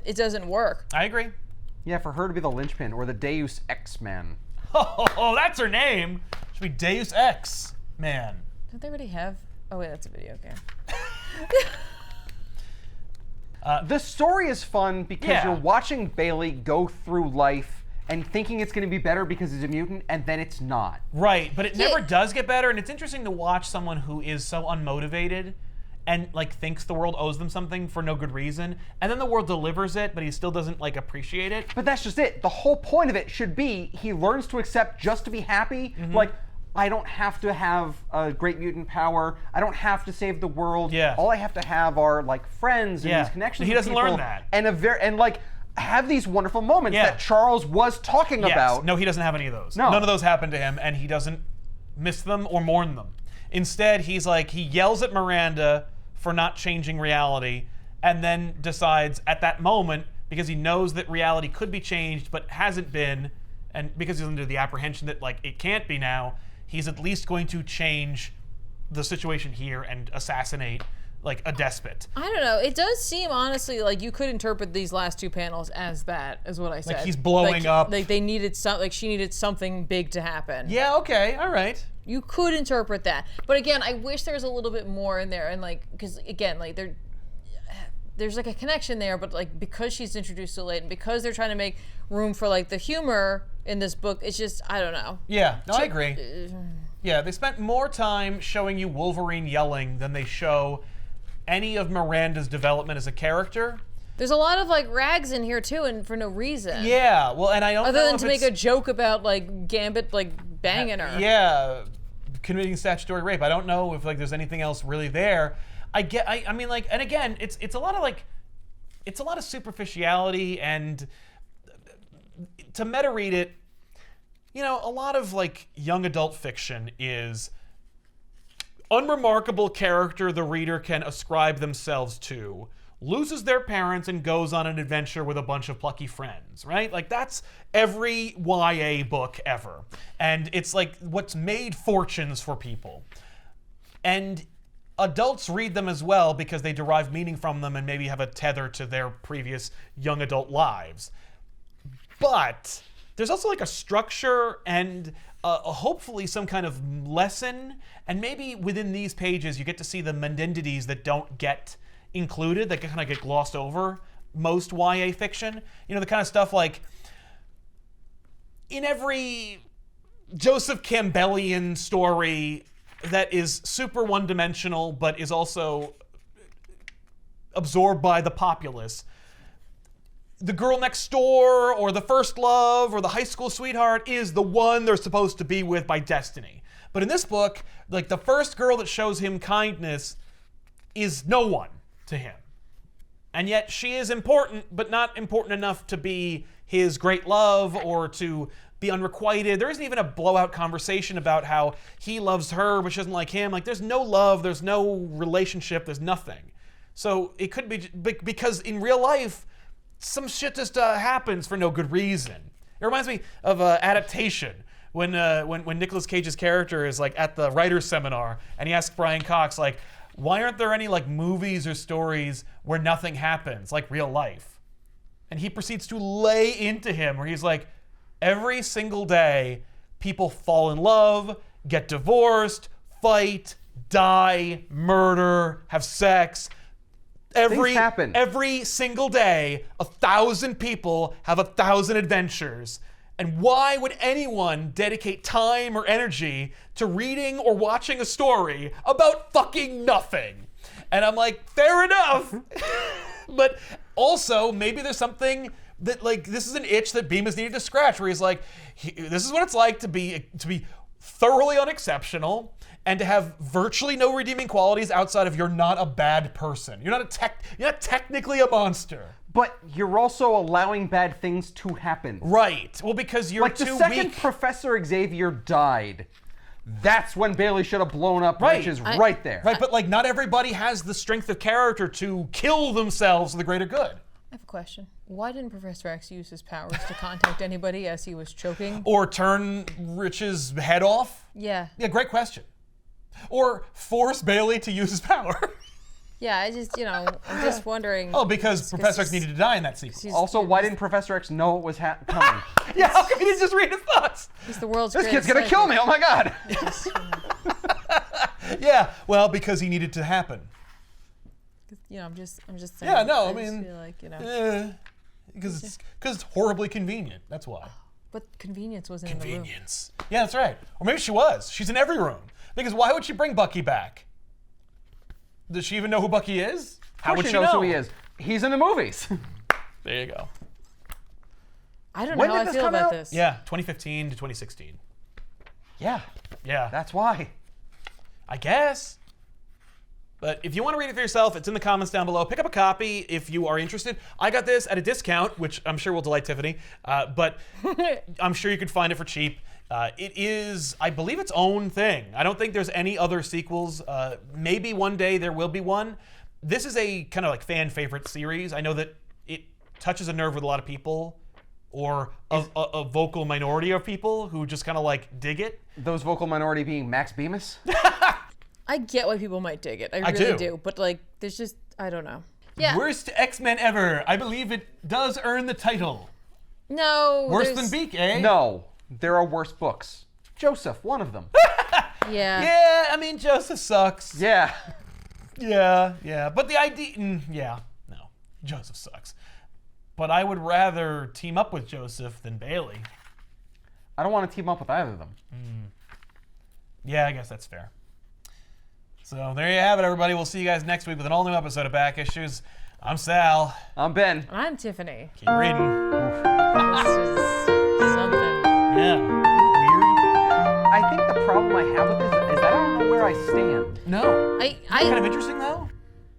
it doesn't work. I agree. Yeah, for her to be the linchpin or the Deus Ex Man. Oh, that's her name. Should be Deus Ex Man. Don't they already have? Oh wait, that's a video game. The story is fun because you're watching Bailey go through life and thinking it's going to be better because he's a mutant, and then it's not. Right, but it never does get better, and it's interesting to watch someone who is so unmotivated and like thinks the world owes them something for no good reason, and then the world delivers it, but he still doesn't like appreciate it. But that's just it. The whole point of it should be he learns to accept just to be happy. Like, I don't have to have a great mutant power. I don't have to save the world. Yeah. All I have to have are like friends and these connections. He with doesn't people learn that. And like have these wonderful moments that Charles was talking about. No, he doesn't have any of those. No. None of those happen to him, and he doesn't miss them or mourn them. Instead, he's like, he yells at Miranda for not changing reality, and then decides at that moment, because he knows that reality could be changed but hasn't been, and because he's under the apprehension that like it can't be now, he's at least going to change the situation here and assassinate like a despot. I don't know. It does seem honestly like you could interpret these last 2 panels as that, is what I said. Like he's blowing up. Like they needed she needed something big to happen. Yeah. Okay. All right. You could interpret that, but again, I wish there was a little bit more in there, and like because again, like there's like a connection there, but like because she's introduced so late, and because they're trying to make room for like the humor in this book, it's just I don't know. Yeah. No, I agree. Yeah, they spent more time showing you Wolverine yelling than they show any of Miranda's development as a character. There's a lot of like rags in here too, and for no reason. Yeah, well, and I don't know other than if to make a joke about like Gambit like banging her. Yeah, committing statutory rape. I don't know if like there's anything else really there. I mean like, and again, it's a lot of like, it's a lot of superficiality, and to meta read it, you know, a lot of like young adult fiction is unremarkable character the reader can ascribe themselves to loses their parents and goes on an adventure with a bunch of plucky friends, right? Like that's every YA book ever. And it's like what's made fortunes for people. And adults read them as well because they derive meaning from them and maybe have a tether to their previous young adult lives. But there's also like a structure and hopefully some kind of lesson, and maybe within these pages you get to see the mundandities that don't get included, that kind of get glossed over most YA fiction. You know, the kind of stuff like in every Joseph Campbellian story that is super one-dimensional but is also absorbed by the populace, the girl next door or the first love or the high school sweetheart is the one they're supposed to be with by destiny. But in this book, like the first girl that shows him kindness is no one to him. And yet she is important, but not important enough to be his great love or to be unrequited. There isn't even a blowout conversation about how he loves her, but she doesn't like him. Like there's no love, there's no relationship, there's nothing. So it could be because in real life, some shit just happens for no good reason. It reminds me of Adaptation, when Nicolas Cage's character is like at the writer's seminar and he asks Brian Cox like, why aren't there any like movies or stories where nothing happens like real life? And he proceeds to lay into him where he's like, every single day people fall in love, get divorced, fight, die, murder, have sex. Every single day, 1,000 people have 1,000 adventures. And why would anyone dedicate time or energy to reading or watching a story about fucking nothing? And I'm like, fair enough. But also, maybe there's something that, like, this is an itch that Bemis needed to scratch, where he's like, this is what it's like to be thoroughly unexceptional and to have virtually no redeeming qualities outside of you're not a bad person. You're not technically a monster. But you're also allowing bad things to happen. Right. Well, because you're Like too the second weak. Professor Xavier died, that's when Bailey should have blown up, Right. which is right there. Right, but like not everybody has the strength of character to kill themselves for the greater good. I have a question. Why didn't Professor X use his powers to contact anybody as he was choking? Or turn Rich's head off? Yeah. Yeah, great question. Or force Bailey to use his power. Yeah, I just, I'm just wondering. Oh, because Professor X needed to die in that sequence. Also, why didn't Professor X know it was coming? Yeah, how come he didn't just read his thoughts? He's the world's This kid's gonna kill me, oh my god! Yeah, well, because he needed to happen. I'm just saying. Yeah, no, I just mean, feel like, because it's horribly convenient. That's why. But convenience wasn't in the room. Convenience. Yeah, that's right. Or maybe she was. She's in every room. Because why would she bring Bucky back? Does she even know who Bucky is? How would she she knows know? who he is. He's in the movies. There you go. I don't When know how did I this feel come about out? this. Yeah, 2015 to 2016. Yeah, Yeah, that's why. I guess. But if you want to read it for yourself, it's in the comments down below. Pick up a copy if you are interested. I got this at a discount, which I'm sure will delight Tiffany, but I'm sure you could find it for cheap. It is, I believe, its own thing. I don't think there's any other sequels. Maybe one day there will be one. This is a kind of like fan favorite series. I know that it touches a nerve with a lot of people, or a vocal minority of people who just kind of like dig it. Those vocal minority being Max Bemis. I get why people might dig it. I do. really do. But like, there's just, I don't know. Yeah. Worst X-Men ever. I believe it does earn the title. No. Worse there's- than Beak, eh? No, there are worse books. Joseph, one of them. Yeah. Yeah, I mean, Joseph sucks. Yeah. Yeah. But the idea, no. Joseph sucks. But I would rather team up with Joseph than Bailey. I don't want to team up with either of them. Yeah, I guess that's fair. So there you have it, everybody. We'll see you guys next week with an all-new episode of Back Issues. I'm Sal. I'm Ben. I'm Tiffany. Keep reading. This is something. Yeah. Weird? I think the problem I have with this is that I don't know where I stand. No. I Kind of interesting, though?